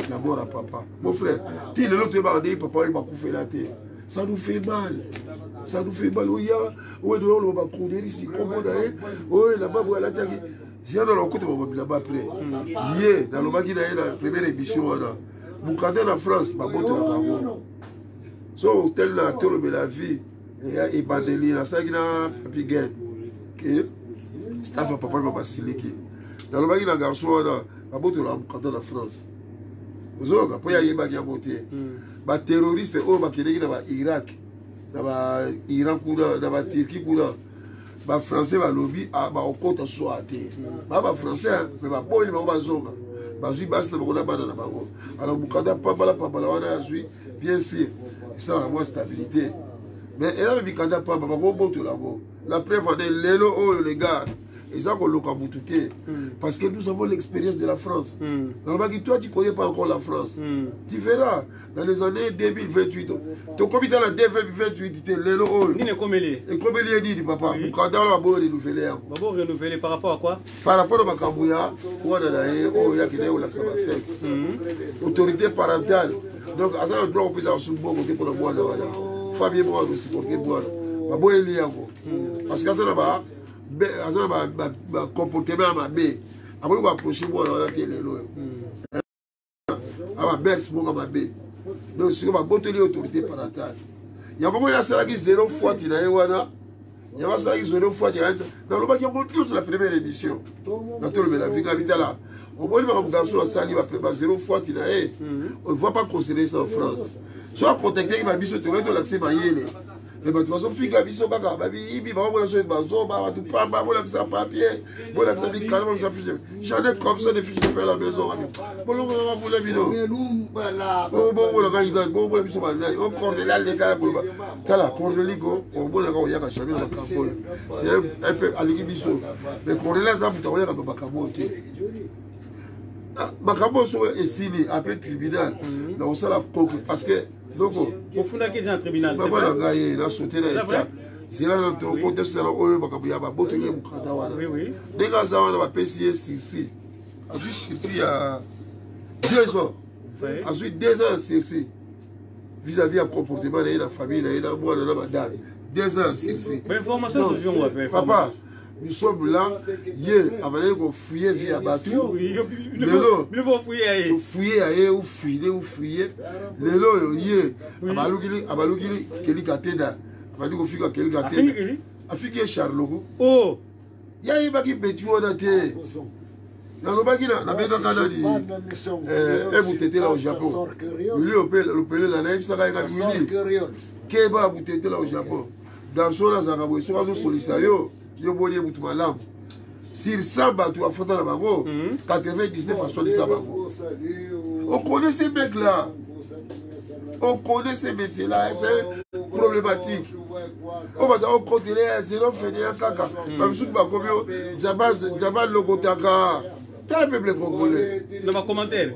la mort à papa. Mon frère, tu le l'autre va dire papa il m'a coupé la tête. Ça nous fait mal. Ça nous fait mal. Oui, oui, dehors on va courir ici. Comment on a? Oui, là-bas vous allez attaquer. Si on a le côté, on va là-bas après. Hier, dans le Maki, la première émission, vous cadrez en France, ma botte la Gabon. So, hôtel la tour de la vie, et Bandeli, la Sagina, Papi Gain. Staff à papa, il m'a siliki. Dans le Maki, la garçon, ma botte la cadré en France. Vous savez, après, il y a des gens qui ont été terroristes, qui sont dans l'Irak, dans l'Iran, dans la Turquie. Les Français va lobby à ba okota so até ba français mais ba boy ba bazonga ba zui bas na bakona bana na bango alors bukada papa la wana zui bien sûr ça la moi stabilité mais elle a bikada papa ba boto la go la preuve de lelo oh les gars ils ont coloqué à Boutouté parce que nous avons l'expérience de la France. Normalement, toi, tu ne connais pas encore la France. Tu verras, dans les années 2028, ton comité en 2028, tu es l'élo. Il est comme il est. Et comme il est dit, papa, quand on a beau renouveler. Renouveler par rapport à quoi? Par rapport à Makambouya, on a qui est au lac Samasek. Autorité parentale. Donc, à ça, on doit plus en sous-bon côté pour le voir. Fabien, moi, nous supporter moi. Il est parce qu'à ça, là-bas, comportement ma bé après on approcher moi on a télé lo ama berce moi ma bé donc si on va botter autorité parentale il y a comment il a ça qui 0 fois tu n'as wana il y a ça qui 0 fois tu as dans le bac il y a beaucoup sur la première émission dans tout le la vie capitale là on voit le garçon à ça il va préparer 0 fois tu n'as on ne voit pas considérer ça en France soit contacter il va biso te mettre l'accès maïele. Mais tu vas faire des choses comme ça, tu vas faire papier, j'en ai comme ça des fiches de faire à la maison. C'est un peu à l'équipe. Mais est signé après le tribunal. Parce que donc, au fond, il y a un tribunal. Il a sauté la étape. C'est là que tu as dit oui, oui. Dès que ça va PCA Sirsi. Il y a 2 ans. Ensuite, 2 ans Sirsi. Vis-à-vis du comportement de la famille, de la madame. 2 ans Sirsi. Mais information, c'est bien. Papa. Nous sommes là, hier, avant qu'on fouillait via Batou. Mais non, vous fouillez ailleurs, vous fouillez. Mais non, hier, Abalukili, Kelly Gateda, Abalukili, Kelly Gateda, Afiki Charlot. Oh! Il y a un baki bétu on a été. Dans le baki, on a fait un Canadi. Et vous étiez là au Japon. Lui, le pelé, la naïve, ça va être Mili. Keba, vous étiez là au Japon. Dans son là, ça va vous solliciter. Sur 100 bateaux à Fontaine 99 à 70 bateaux. On connaît ces mecs-là. On connaît ces messieurs-là, c'est problématique. On va savoir continuer à 0 finir caca. Comme si tu vas comme Djabal Logotaka. T'as le peuple congolais. Dans ma commentaire.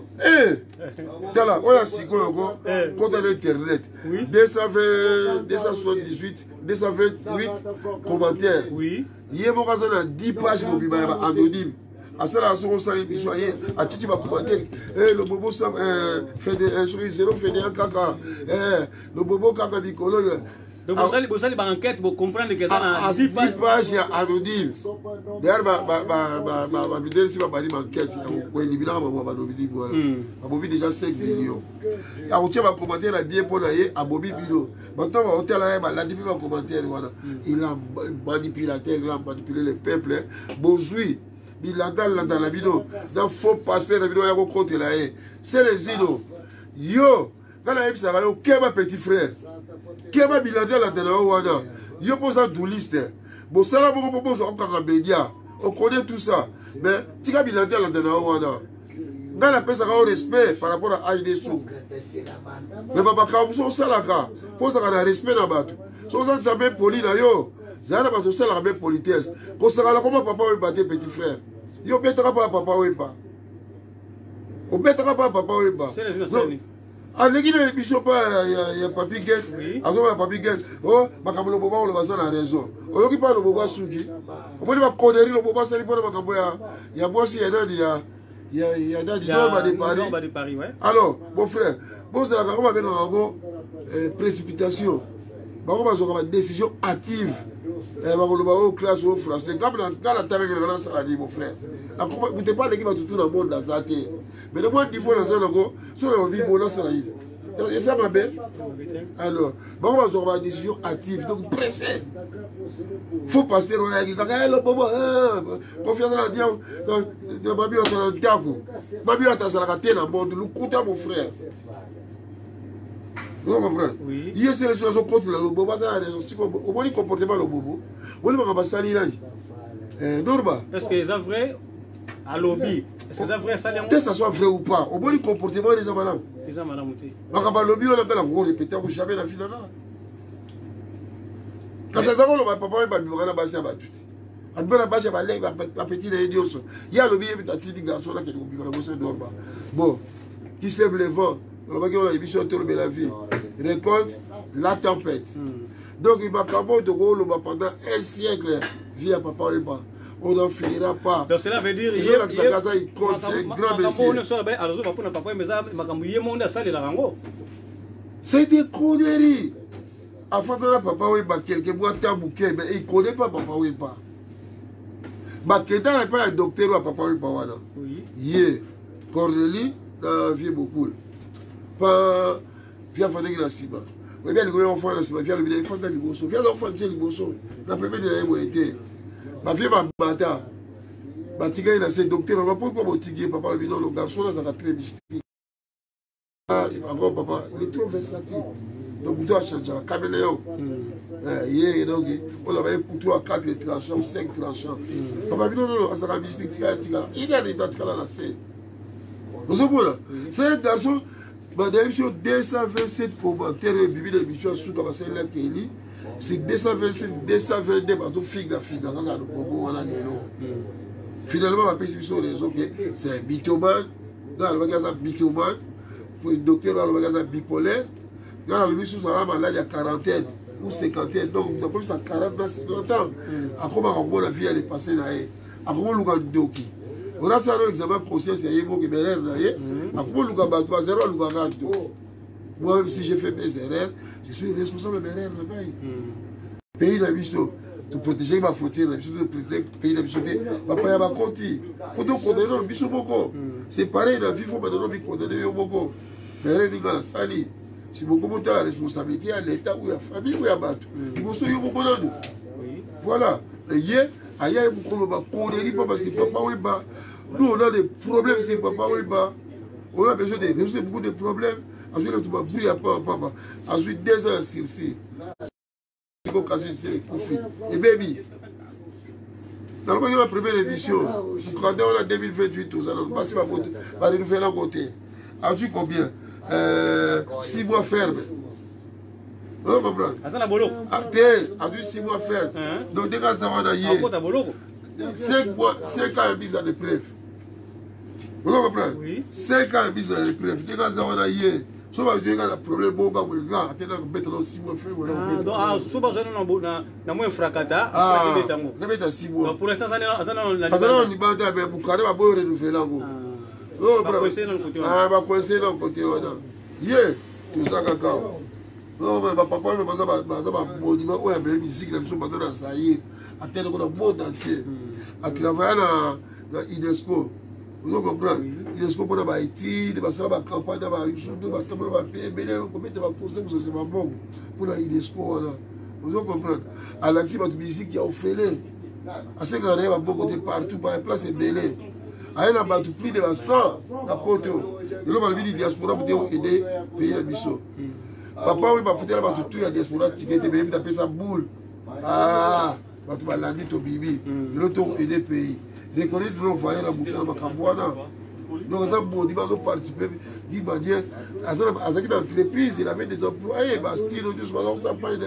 T'as là, on a 6 contre l'internet. 278, 228 commentaires. Oui. Il y a 10 pages pour anonyme. À cela, on s'est dit, à Titi va commenter. Le bobo fait 0 fait des caca. Le bobo caca bicolo. Donc, vous allez faire une enquête pour comprendre que ça a 10 pages anonymes. D'ailleurs, ma vidéo, si ma enquête, je vais déjà 5 millions. Je vais commenter la bien pour aller à Bobby Bilo. Maintenant, il va commenter. Il a manipulateur, il a manipulé le peuple. Bonjoui. Il a dans la vidéo. Il faut passer la vidéo. Il y a un côté là. C'est les idos. Yo, quand il y a un petit frère. Qui est bilater la télé, il pose un douliste. Bon, ça là, on propose encore un média. On connaît tout ça. Mais, si tu bilater la télé, dans la personne a un respect par rapport à Aïdessou. Mais papa, quand vous êtes là, il faut avoir un respect dans le bateau. Si vous êtes jamais poli, vous avez la même politesse. Quand vous êtes comment papa va battre petit frère. Il ne bêtera pas papa ou pas. On ne bêtera pas papa ou pas. C'est les en l'équipe de l'émission, il y a Papi Guet. Il y a Papi Guet. Oh, Makambo le Boba, on le va dans la raison. On n'occupe pas le Boba Souki. On peut dire que le Boba, c'est le Makambo. Il y a moi aussi, il y a du Nord de Paris. Alors, mon frère, bon, c'est la caméra avec une précipitation. On va avoir une décision active. On va avoir une classe au français. Quand la terre est salarié, mon frère. Vous n'êtes pas l'équipe de tout le monde dans sa tête. Mais le moins qu'il faut dans ce logo, c'est le niveau de la salarié. Et ça va bien. Alors, on va avoir une décision active. Donc, pressé. Il faut passer dans la gueule. Confiance dans la diable. Babi, on s'en a dit. Babi, on s'en a dit. Le coup de mon frère. Vous comprenez? Oui. Il y a ces situations contre le bobo. On va comporter pas le bobo. On va salir là. Norma. Est-ce que c'est vrai à lobby? Est-ce que c'est vrai ça? Que ça soit vrai ou pas, on va comportement des amalams. Des amalams. Donc à lobby on a fait la gros répéter pour jamais la finale. Quand ça s'en va papa va vivre la base à battu. À bien la base à balai va petit les idiots. Il y a lobby et petit garçon là qui nous vivre la bosse Norma. Bon, qui sème le vent. On va dire la émission tourner la vie. Récolte la tempête. Donc il va cambo de gros pendant un siècle via papa et pas. On n'en finira pas. Donc cela veut dire il compte c'est un grand messieurs. C'est des conneries. Avant de la papa oui pas quelqu'un boit tabouquet mais il connaît pas papa oui pas. Baketa n'est pas un docteur ou papa oui pas voilà. Oui. Yé Cordeli dans vieux beaucoup. Pas via Fadé la Siba. Oui bien les enfants la Siba via le village Fadé Liboso. Via l'enfant de Liboso. La première de la été. Ma fille m'a bata. Ma tigre il a ses docteurs. On va pas comment tigre papa le bidon le garçon là ça va très mystique. Encore papa il est trop versatile. Donc vous devez changer un caméléon. Hier donc on avait pour 3 4 tranchants 5 tranchants. Papa non ça va mystique tigre. Il a des dates là la c'est. Vous savez c'est un garçon. Madame sur 227 commentaires et bibi de l'émission sous comme ça là Kelly. C'est 227 222 parce que figue la figue dans le bobo on a finalement on a pris sur les réseaux que c'est un bitoman dans le magasin bitoman pour le docteur dans le magasin bipolaire dans le mission ça va malade à 40 ou 50 donc d'après ça 40 à 50 ans à comment on la vie elle est passée là à comment le gars doki on a ça un examen conscience il faut que mes erreurs là à comment le gars bat zéro le gars moi même si j'ai fait mes erreurs je suis responsable de mes erreurs là-bas pays d'Abisso pour protéger ma frontière de protéger pays d'Abisso papa ya ba konti faut donc condamner le biso boko c'est pareil la vie faut maintenant vi condamner yo boko mais ni la sali si beaucoup monter la responsabilité à l'état ou à la famille ou à battre il faut yo boko là voilà hier ailleurs beaucoup ba condamner pas parce que papa oui ba nous on a des problèmes c'est papa oui ba on a besoin de résoudre beaucoup de problèmes ensuite tu vas briller papa ensuite 2 ans sur 6 et baby, dans la première édition, nous on a 2028, on a passé ma faute, on a renouvelé la côté. As-tu combien? 6 mois ferme. Non, comprendre. Azana boloko. A 6 mois ferme. Donc, dès que ça va d'ailleurs. 5 mois, 5 ans de mise en épreuve. Vous comprenez? Oui. 5 ans de mise en épreuve. Dès que ça va d'ailleurs. Si vous avez un problème, vous avez un problème, 6 mois ferme. Donc, si vous avez un moins fracata, vous avez 6 mois. Pour l'instant, ça n'a pas de problème. Vous avez un problème. Ah, bah coincé dans le côté. Yeah, tout ça, cacao. Non, mais papa, mais un monument où il y a une musique, la musique maintenant, ça y est, à tel qu'on a le monde entier. À travailler dans l'UNESCO. Vous comprenez? l'UNESCO pour la Haïti, de la campagne, de la PMB, combien de conseils que c'est pas bon pour la l'UNESCO. Vous comprenez? À l'accès, votre musique qui a offert. À ce qu'on a beaucoup de partout, par la place est belée. Il y a plus de 100 à Poto. Il y a une diaspora pour aider le pays de Bissau. Papa, oui, il faut que tu aies la diaspora, tu as fait sa boule. Ah, tu as landé ton bibi. Il faut aider le pays. Reconnaître le foyer dans le Cambouana. Donc, ça, il va participer d'une manière. À cette entreprise, il avait des employés. Bastino, je suis pas en train de parler.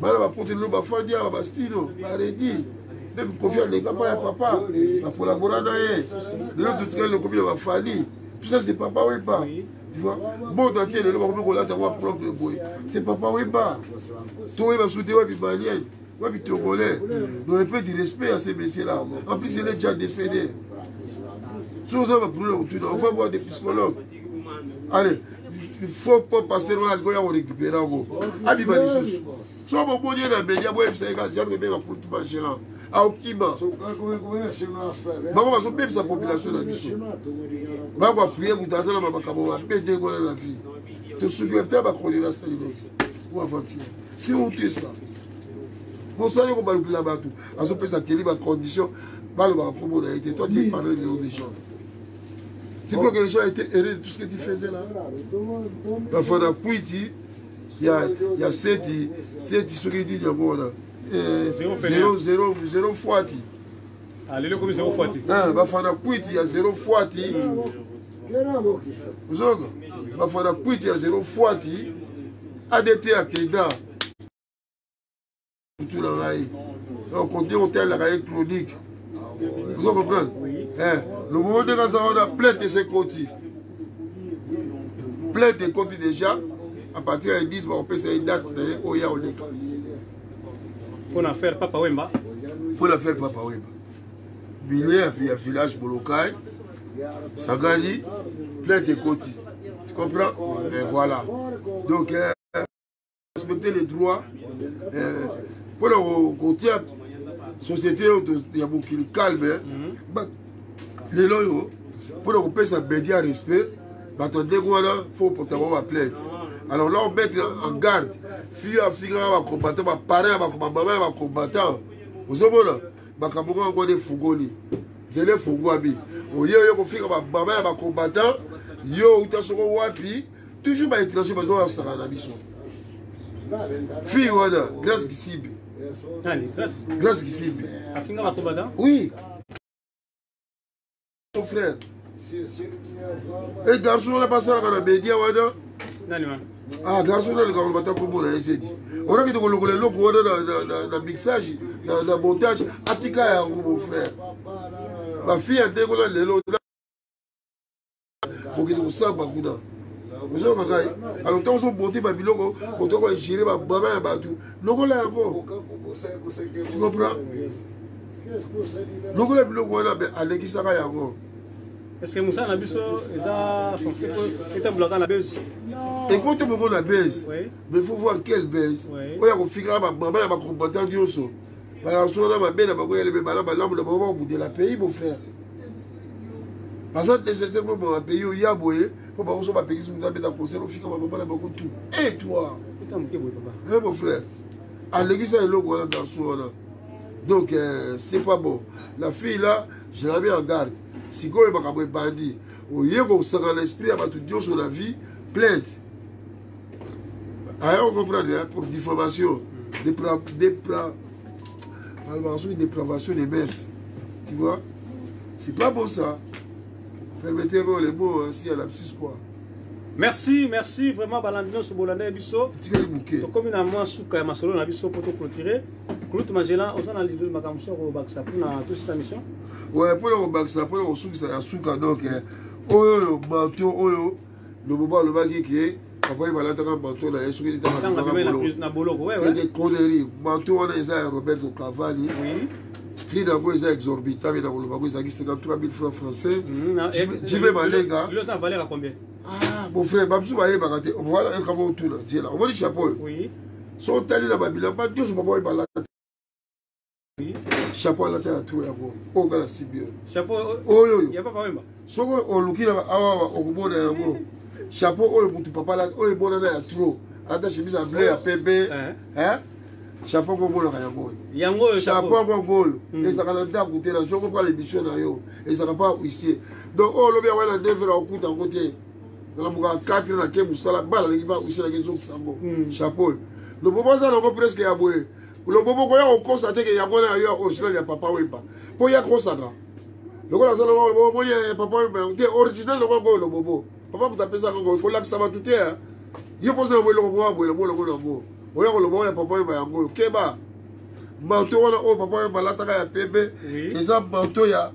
Il va porter le bafandi à Bastino. Arrêtez. Même confier les papa et papa, à collaborer dans le combien va falloir. Tout ça, c'est papa ou pas. Tu vois, bon, entier, le monde qu'on a d'avoir propre de boy. C'est papa ou pas. Toi, il va soutenir les Maliens, les Togolais. Donc, un peu de respect à ces messieurs-là. En plus, il est déjà décédé. Si on va voir des psychologues. Allez, il faut pas passer dans la gueule pour récupérer. Abiba les choses. Si on va voir les médias, c'est un gars qui a foutu ma chérie. À Okima. Maman va même sa population dans le Bissau. Maman va prier pour t'attendre dans ma caméra, va péter la vie. Tu souviens peut-être ma chronique ça ou avant-hier. C'est honteux ça. Pour ça, on va le là-bas tout. Parce que ça quelle condition, mal va pour la été. Toi tu es parlé des gens. Tu crois que les gens étaient heureux de tout ce que tu faisais là? La fois de Pouiti, il y a 7 ce qui dit là. 0 Fouati. Ah, les comme 0 Fouati. Ah, bah, il y a 0 Fouati. Vous avez il y a 0 Fouati. ADT à Keda. Tout le rail. On compte hôtel, la rail chronique. Vous comprenez? Le moment de quand on a plein de ces côtés. Plein de côtés déjà. À partir de 10, on peut faire une date. On y a un écran. Pour l'affaire Papa Wemba. Pour l'affaire Papa Wemba. Il y a un village Molokai, Sagani, plein de côtés. Tu comprends? Et voilà. Donc, respecter les droits. Pour le côté, la société, il y a beaucoup qui calme. Les loyaux, pour le couper sa média respect, il faut porter ma plainte. Alors là, on met en garde. Fille à fille, on va combattre, parents, maman, va combattre. Vous avez vu, on a des fougoli. C'est les fougouabi. Au lieu de faire maman, va combattre, yo, tu as son wapi, toujours pas étranger, mais on a ça dans la mission. Fille, on a, grâce qui cible. Grâce qui cible. Oui. Ton frère. Et garçon, on a passé dans la média, ah, garçon, on a combattu pour la SDD. On a dit que le mixage, le montage, Atika, mon frère. Ma fille a décollé le lot. Pour qu'il nous sente, alors, quand on a monté ma bilogo, quand on a géré ma maman et ma tout, logo là, tu comprends? Logo là, bilogo là, à l'église, est-ce que Moussa Nabiso est censé être bloqué à la baisse? Écoute, on la baisse. Mais il faut voir quelle baisse. Il y a un figure, ma maman, ma combattant Dioso. Parce que ma belle, ma belle, ma lampe, le moment où de la pays, mon frère. Parce que nécessairement, mon pays, il y a boyé. Pour que je paye, je vais mettre un conseil, on figure, ma maman, beaucoup tout. Et toi? Mon frère. À l'église, il y a un logo, un garçon. Donc, c'est pas bon. La fille là, je la mets en garde. Si vous avez un bandit, vous avez l'esprit, vous avez sur la vie, plainte. On comprend, pour diffamation, dépravation des mœurs. Tu vois? C'est pas bon ça. Permettez-moi les mots, s'il y a la psy quoi. Merci, merci vraiment Balandino Sobolane Bisso. Tikali bouquet. To comme na moi souka masolo na biso pour clôturer. Claude Magela, on a l'idée de makamso au Baksa pour na toute sa mission. Ouais, pour le Baksa, pour le souka donc oyo bateau oyo le boba le bagi qui papa il va l'attaquer bateau là sur il na boloko ouais. C'est des conneries. Bateau on est à Roberto Cavalli. Oui. Prix d'abord est exorbitant mais dans le bateau ça qui 53 000 francs français. Jimé Malenga. Le temps valeur à combien? Ah, mon frère, Babsou va y aller. Voilà un camion tout là. Tiens là, on va le chapeau. Oui. Son tali la Babylone, pas Dieu, on va y aller. Oui. Chapeau à la terre à tout là. Oh, gars, c'est bien. Chapeau. Oh, yo. Il n'y a pas problème. So, on look là, au bon d'un mot. Chapeau, oh, pour ton papa là, oh, bon là, trop. Attends, chemise à bleu, à pépé. Hein? Chapeau, bon, bon, là, yango. Chapeau, bon, bon. Et ça va à côté là. Je comprends l'émission là, yo. Et ça va pas ici. Donc, oh, le bien, on a 9 heures au coup à côté. La bouga 4 na ke musala bala li ba usela ke zoku sango chapeau le bobo ça non presque ya boye le bobo ko ya ko constater que ya bona ya original ya papa wemba po ya kosaka le ko la sala le bobo ya papa wemba te original le bobo papa muta pesa ko la saba tout est ye pose le bobo le bobo le bobo o ya ko le bobo ya papa wemba yango keba manto wana o papa wemba la taka ya pepe eza manto ya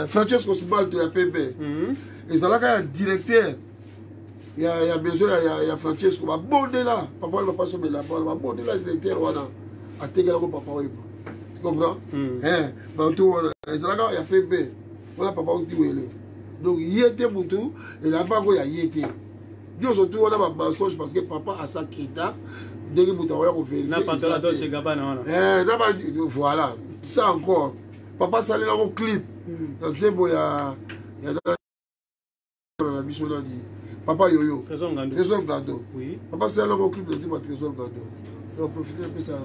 Francesco Smalto ya pepe. Et ça là quand il y a directeur, il y a besoin, il y a Francesco, va bonner là, papa il va pas sommer là, va bonner là directeur voilà, à Tegala papa oui. Tu comprends? Hein, tout et ça là quand il y a fait B, voilà papa où tu es. Donc il était pour tout et là-bas il y a yété. Dieu surtout on a ma mensonge parce que papa a sa quête, dès que vous avez vérifié. N'a pas la Dolce Gabbana. Voilà, ça encore. Papa salé dans mon clip. Donc c'est bon il y a la mission là dit papa yoyo trésor gado oui papa c'est là mon clip de dire trésor gado donc profiter un peu ça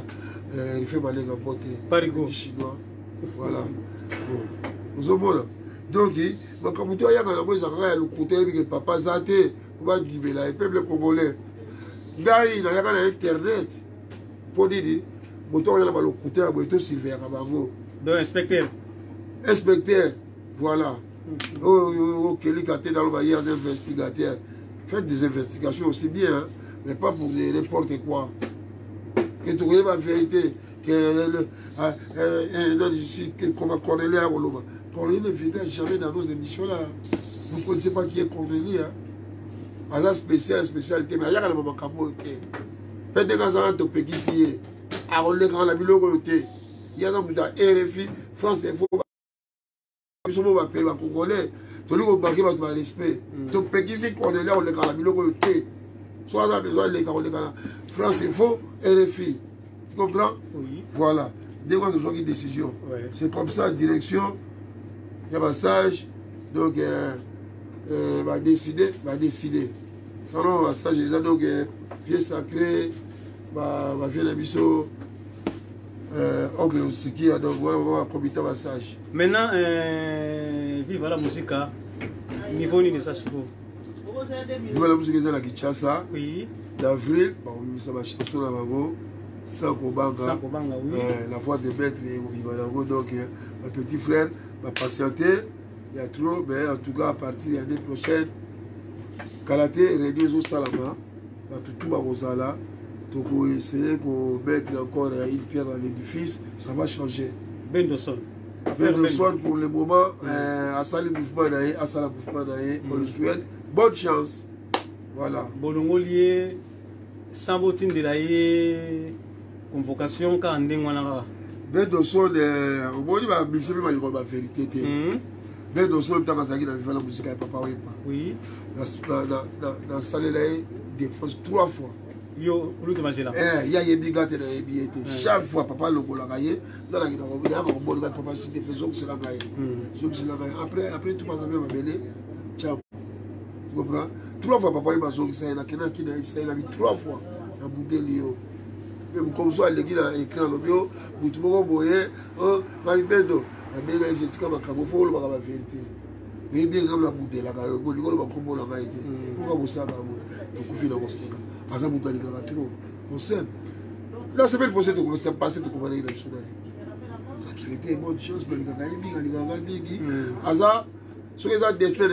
il fait mal les emporter parigo chinois voilà bon nous avons là donc donc comme toi il y a dans la ça va le côté que papa zaté on va dire là le peuple congolais gars il y a dans internet pour dire moto il y a le côté à boito Sylvain Kabango donc inspecteur voilà. Oh, Kelly Katé dans le vailleur d'investigateurs. Faites des investigations aussi bien, hein, mais pas pour n'importe quoi. Que tu vois la vérité. Comme Cornelia Roloma. Cornelia ne viendra jamais dans nos émissions là. Vous ne connaissez pas qui est Cornelia. Hein? Pas spécialité, mais il y a un moment qui faites des gars en topé ici. À Rolé quand la ville il y a un RFI, France Info. Nous sommes pays congolais. Tout le monde a besoin de respect. Tout le pays ici, on est là, on est dans la ville. Soit on a besoin de France Info, RFI. Tu comprends? Oui. Voilà. Dès qu'on a besoin d'une décision. Ouais. C'est comme ça, direction. Il y a un message. Donc, va décider. Non, un message, donc, vieux sacré, va vieux la mission. Donc voilà, on va profiter de message. Maintenant, vive la musique, niveau ni de ça souvent. Vive la musique, c'est la Kinshasa. Oui. D'avril, ça va chanson là bas sans Kobanga, oui. La voix de maître et donc mon petit frère va patienter. Il y a trop, mais en tout cas à partir de l'année prochaine, Kalaté réduit au Salama, tout va au là. Donc, pour essayer de mettre encore une pierre dans l'édifice, ça va changer. Bendoson pour le moment, à Sali Mouvement, à Sala Mouvement, on le souhaite. Bonne chance. Voilà. Bolongolier, Sambotine de la convocation, quand on est Bendoson, au moins, il va me la vérité. Bendoson, tant que dans la musique, papa, oui. Dans la salle, il défonce 3 fois. Yo, il y a des bigates chaque fois, papa le golagaye, dans la guinée, papa cité présent que c'est la gaye. Après, tout passe bien, ma belle. Ciao. Tu comprends? 3 fois, papa, il m'a dit, ça, il a mis 3 fois. Il a boudé l'eau. Comme ça, il a écrit dans le bio, il a boyé, oh, il a mis bedo. Il a mis un camoufle, il a la vérité. Il a bien la boudé, la gaye, il a mis la gaye. Pourquoi vous savez? Il a mis parce que vous avez trop. On s'aime. Là, c'est bien possible de commencer à passer de commander dans le soleil. Je souhaite bonne chance pour les gars. Aza, sur les destin,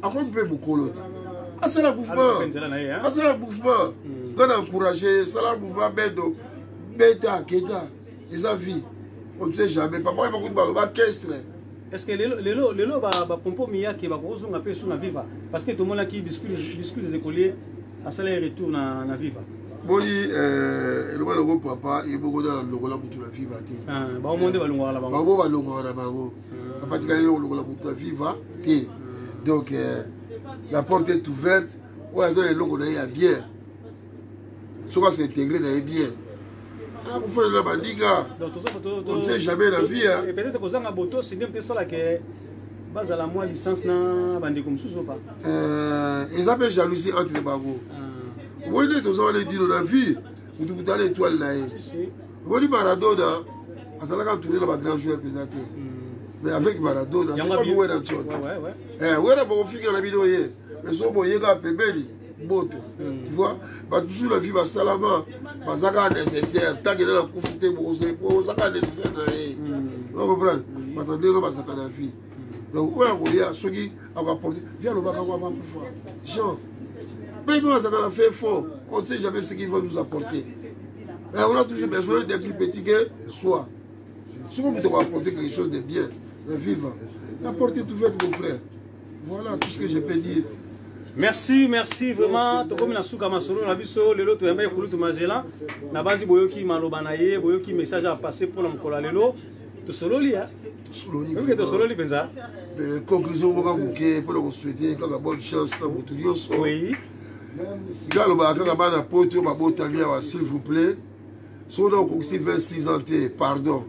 à quoi vous pouvez vous coloter? c'est le mouvement. C'est le mouvement. On a encouragé, c'est le mouvement Bedo. Beta, Keta. Ils ont vu. On ne sait jamais. Papa, il y a beaucoup de balles. Est-ce que les lots va pompo miya qui va grosso on appelle sur la viva parce que tout le monde a qui biscuit des écoliers à salaire retour na viva. Oui, le mal au papa, il est beaucoup dans le logo pour la viva. Ah, bah au monde va longuer là-bas. Bah on va longuer là-bas. En fait, il y a le logo pour la viva. Donc la porte est ouverte. Ouais, ça le logo là bien. Ça va s'intégrer là bien. Ah, vous faites la bandiga. On ne sait jamais la vie. Et peut-être que vous avez un boto, c'est peut-être ça que base à la moins distance na bandi comme ça ou pas. Ils appellent jalousie entre les bagos. Vous voyez, tous les dire la vie. Vous vous allez étoile là. Vous voyez Maradona, ça l'a entouré le grand joueur présenté. Mais avec Maradona, c'est pas vous dans chose. Ouais. Ouais, là bon figure la vidéo hier. Mais so bon yega pebeli. Boto. Tu vois, bah toujours la vie va salama, bah ça va nécessaire, tant que la profiter pour ça va nécessaire là. Vous comprenez? Bah attendez que bah ça va la vie. Donc ouais, on y a ceux qui ont apporté, viens le bac avant pour faire. Jean, mais nous ça va faire fort. On ne sait jamais ce qu'ils vont nous apporter. Et on a toujours besoin des plus petits que soi. Si on peut apporter quelque chose de bien, de vivant, apportez tout fait mon frère. Voilà tout ce que je peux dire. Merci vraiment. Comme na suka masolo na biso lelo to yamba ekulu to majela na bandi boyoki maloba na ye boyoki message à passer pour la mkola lelo to sololi ya to sololi penza conclusion boka muke pour le souhaiter kaka bonne chance na mutu nyonso. Oui galo ba kaka bana poto ba botami wa s'il vous plaît so donc si 26 ans pardon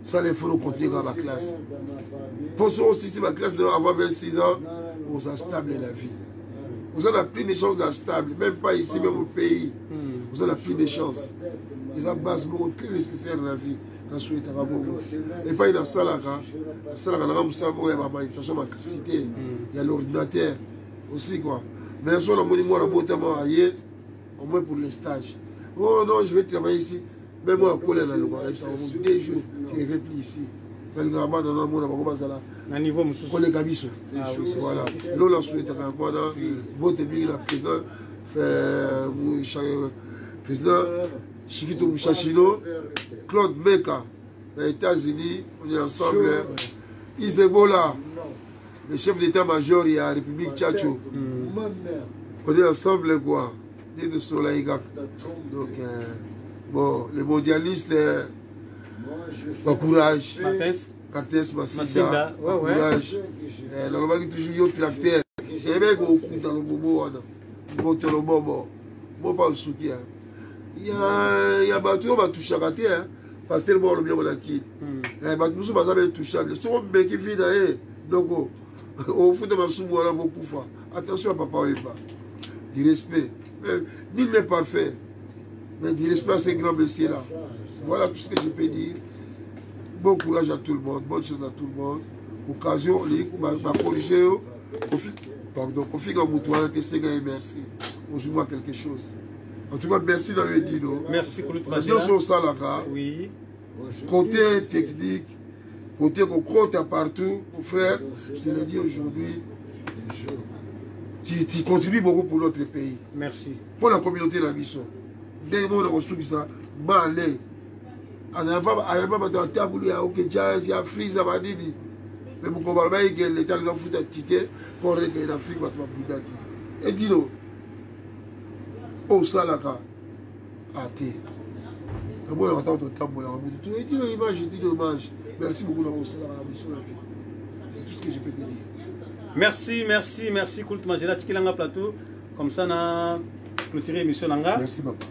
ça les faut continuer dans la classe pour ça aussi si ma classe avant 26 ans on a stable la vie. Vous avez plus de chances à stable, même pas ici, même au pays. Vous avez plus de chances. Ils ont base très nécessaire dans la vie. Et pas dans ça là, il y a l'ordinateur aussi quoi. Mais sur le monde, moi, au moins pour les stages. Oh non, je vais travailler ici. Même moi, à Colère, 2 jours, tu ne reviens plus ici. à niveau voilà l'on souhaite encore votre président Chikito Mouchachino, Claude Meka aux États-Unis, on est ensemble. Isebola, le chef d'état-major de la République Tchatcho, on est ensemble quoi, de Soleil. Donc bon, les mondialistes, bon courage. Cartes Massida, courage. Là, on toujours au tracteur. J'ai bien qu'on coupe dans le bobo, on le bobo. Bon, pas le soutien. Il y a battu, on va toucher à la terre. Parce que bon, le bien, on a qui. Nous sommes pas touchables. Si on met qui vit d'ailleurs, donc, au foot de ma soumou, on a beaucoup fois. Attention à papa et pas. Du respect. Nul n'est parfait. Mais du respect à ces grands messieurs-là. Voilà tout ce que je peux dire. Bon courage à tout le monde, bonne chance à tout le monde. Occasion, ma corriger, pardon, config en moutoir, que c'est et merci. On joue à quelque chose. En tout cas, merci d'avoir dit. Merci pour le travail. Oui. Côté technique, côté qu'on compte partout, mon frère, je le dis aujourd'hui, tu contribues beaucoup pour notre pays. Merci. Pour la communauté de la mission. Dès que on a construit ça, malé. Il n'y a pas de table, il y a jazz, il y a freeze, il y a Madidi. Mais pour qu'on va dire que l'État nous a foutu un ticket pour régler l'Afrique, il va te dire. Et dis-nous, au Salaka, à thé. On va attendre ton table, et dis-nous, image. Merci beaucoup d'avoir aussi la mission de la vie. C'est tout ce que je peux te dire. Merci, Kult Majela, Tikilanga Plateau. Comme ça, on a clôturé l'émission. Merci, papa.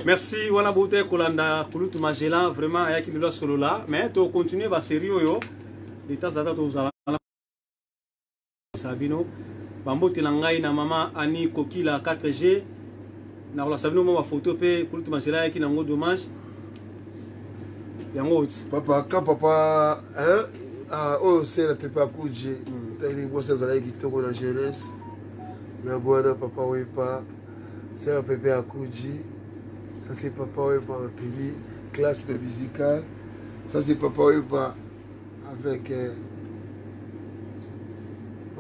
Merci, wana bote kolanda Kulutu Majela, vraiment ayaki lelo solo là, mais to continuer ba série yo. L'état zata to zala Sabino, bambote na ngai na mama Ani Kokila 4G. Na la Sabino mama photo pe Kulutu Majela ayaki nango dommage. Yango papa quand papa oh c'est le papa Kouji. T'as dit moi ça zala ki toko na jeunesse. Mais bon papa oui pas. C'est le papa Kouji. Ça c'est Papa Weba en télé, classe musicale. Ça c'est Papa Weba avec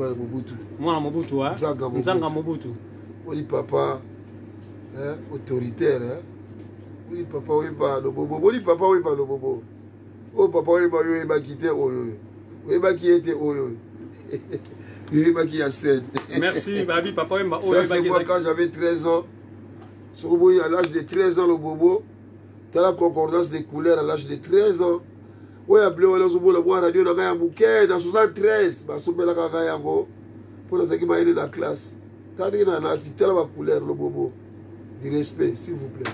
Ouais, Mobutu. Mwana Mobutu, hein? Nzanga Mobutu. Oui, papa, hein, autoritaire, hein? Oui, papa, oui, pas le bobo. Oui, papa, oui, pas le bobo. Oh, papa, oui, pas oui, pas quitter, oh, oui, pas qui était, oh, oui, pas qui a 7. Merci, Babi, papa, oui, pas ça, c'est moi quand j'avais 13 ans. À l'âge de 13 ans, le bobo, tu as la concordance des couleurs à l'âge de 13 ans. Oui, appelé, on a la radio, on a un bouquet, dans 73, on a un bouquet, pour ce qui m'a aidé dans la classe. Tu as dit que tu as la couleur, le bobo. Du respect, s'il vous plaît.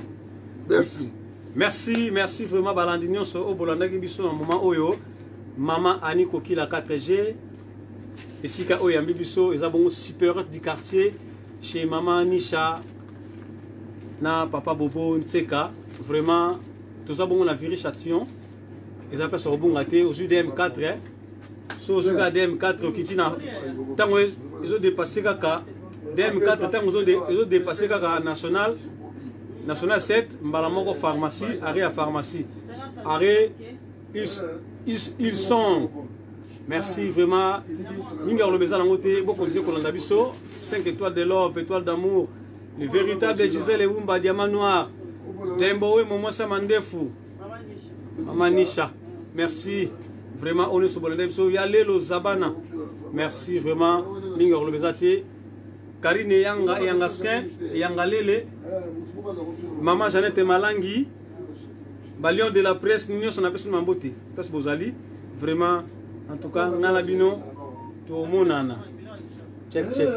Merci. Merci, merci vraiment, Balandinho, au Bolanda Gibiso, un moment où Maman Annie Koki, la 4G, et si Kao Yambibiso, ils ont super du quartier, chez Maman Nisha, na Papa Bobo Ntseka, vraiment, tout ça, bon, on a viré Châtillon, ils appellent ça au bon gâté, aux UDM4, so aux UDM4, qui dit, tant ils ont dépassé Kaka, DM4, tant ils ont dépassé Kaka national. National 7, Mbalamoko pharmacie, arrêt à pharmacie. Arrêt, ils sont. Merci vraiment. Minga le besoin d'angoté, beaucoup de Kolandabiso, 5 étoiles de l'or, étoiles d'amour, le véritable Gisèle et Wumba, diamant noir, Demboé, Momo Samandefu, Maman Nisha. Merci. Vraiment, on est sur Bolandabiso, Yale, le Zabana. Merci vraiment. Minga le besoin. Karine Yanga, Yangaskin, Yangalele. Maman Jeannette Malangi, Balion de la presse, nous sommes appelés Mambote. Parce que vous allez vraiment, en tout cas, Nalabino, tout le monde. Check, check.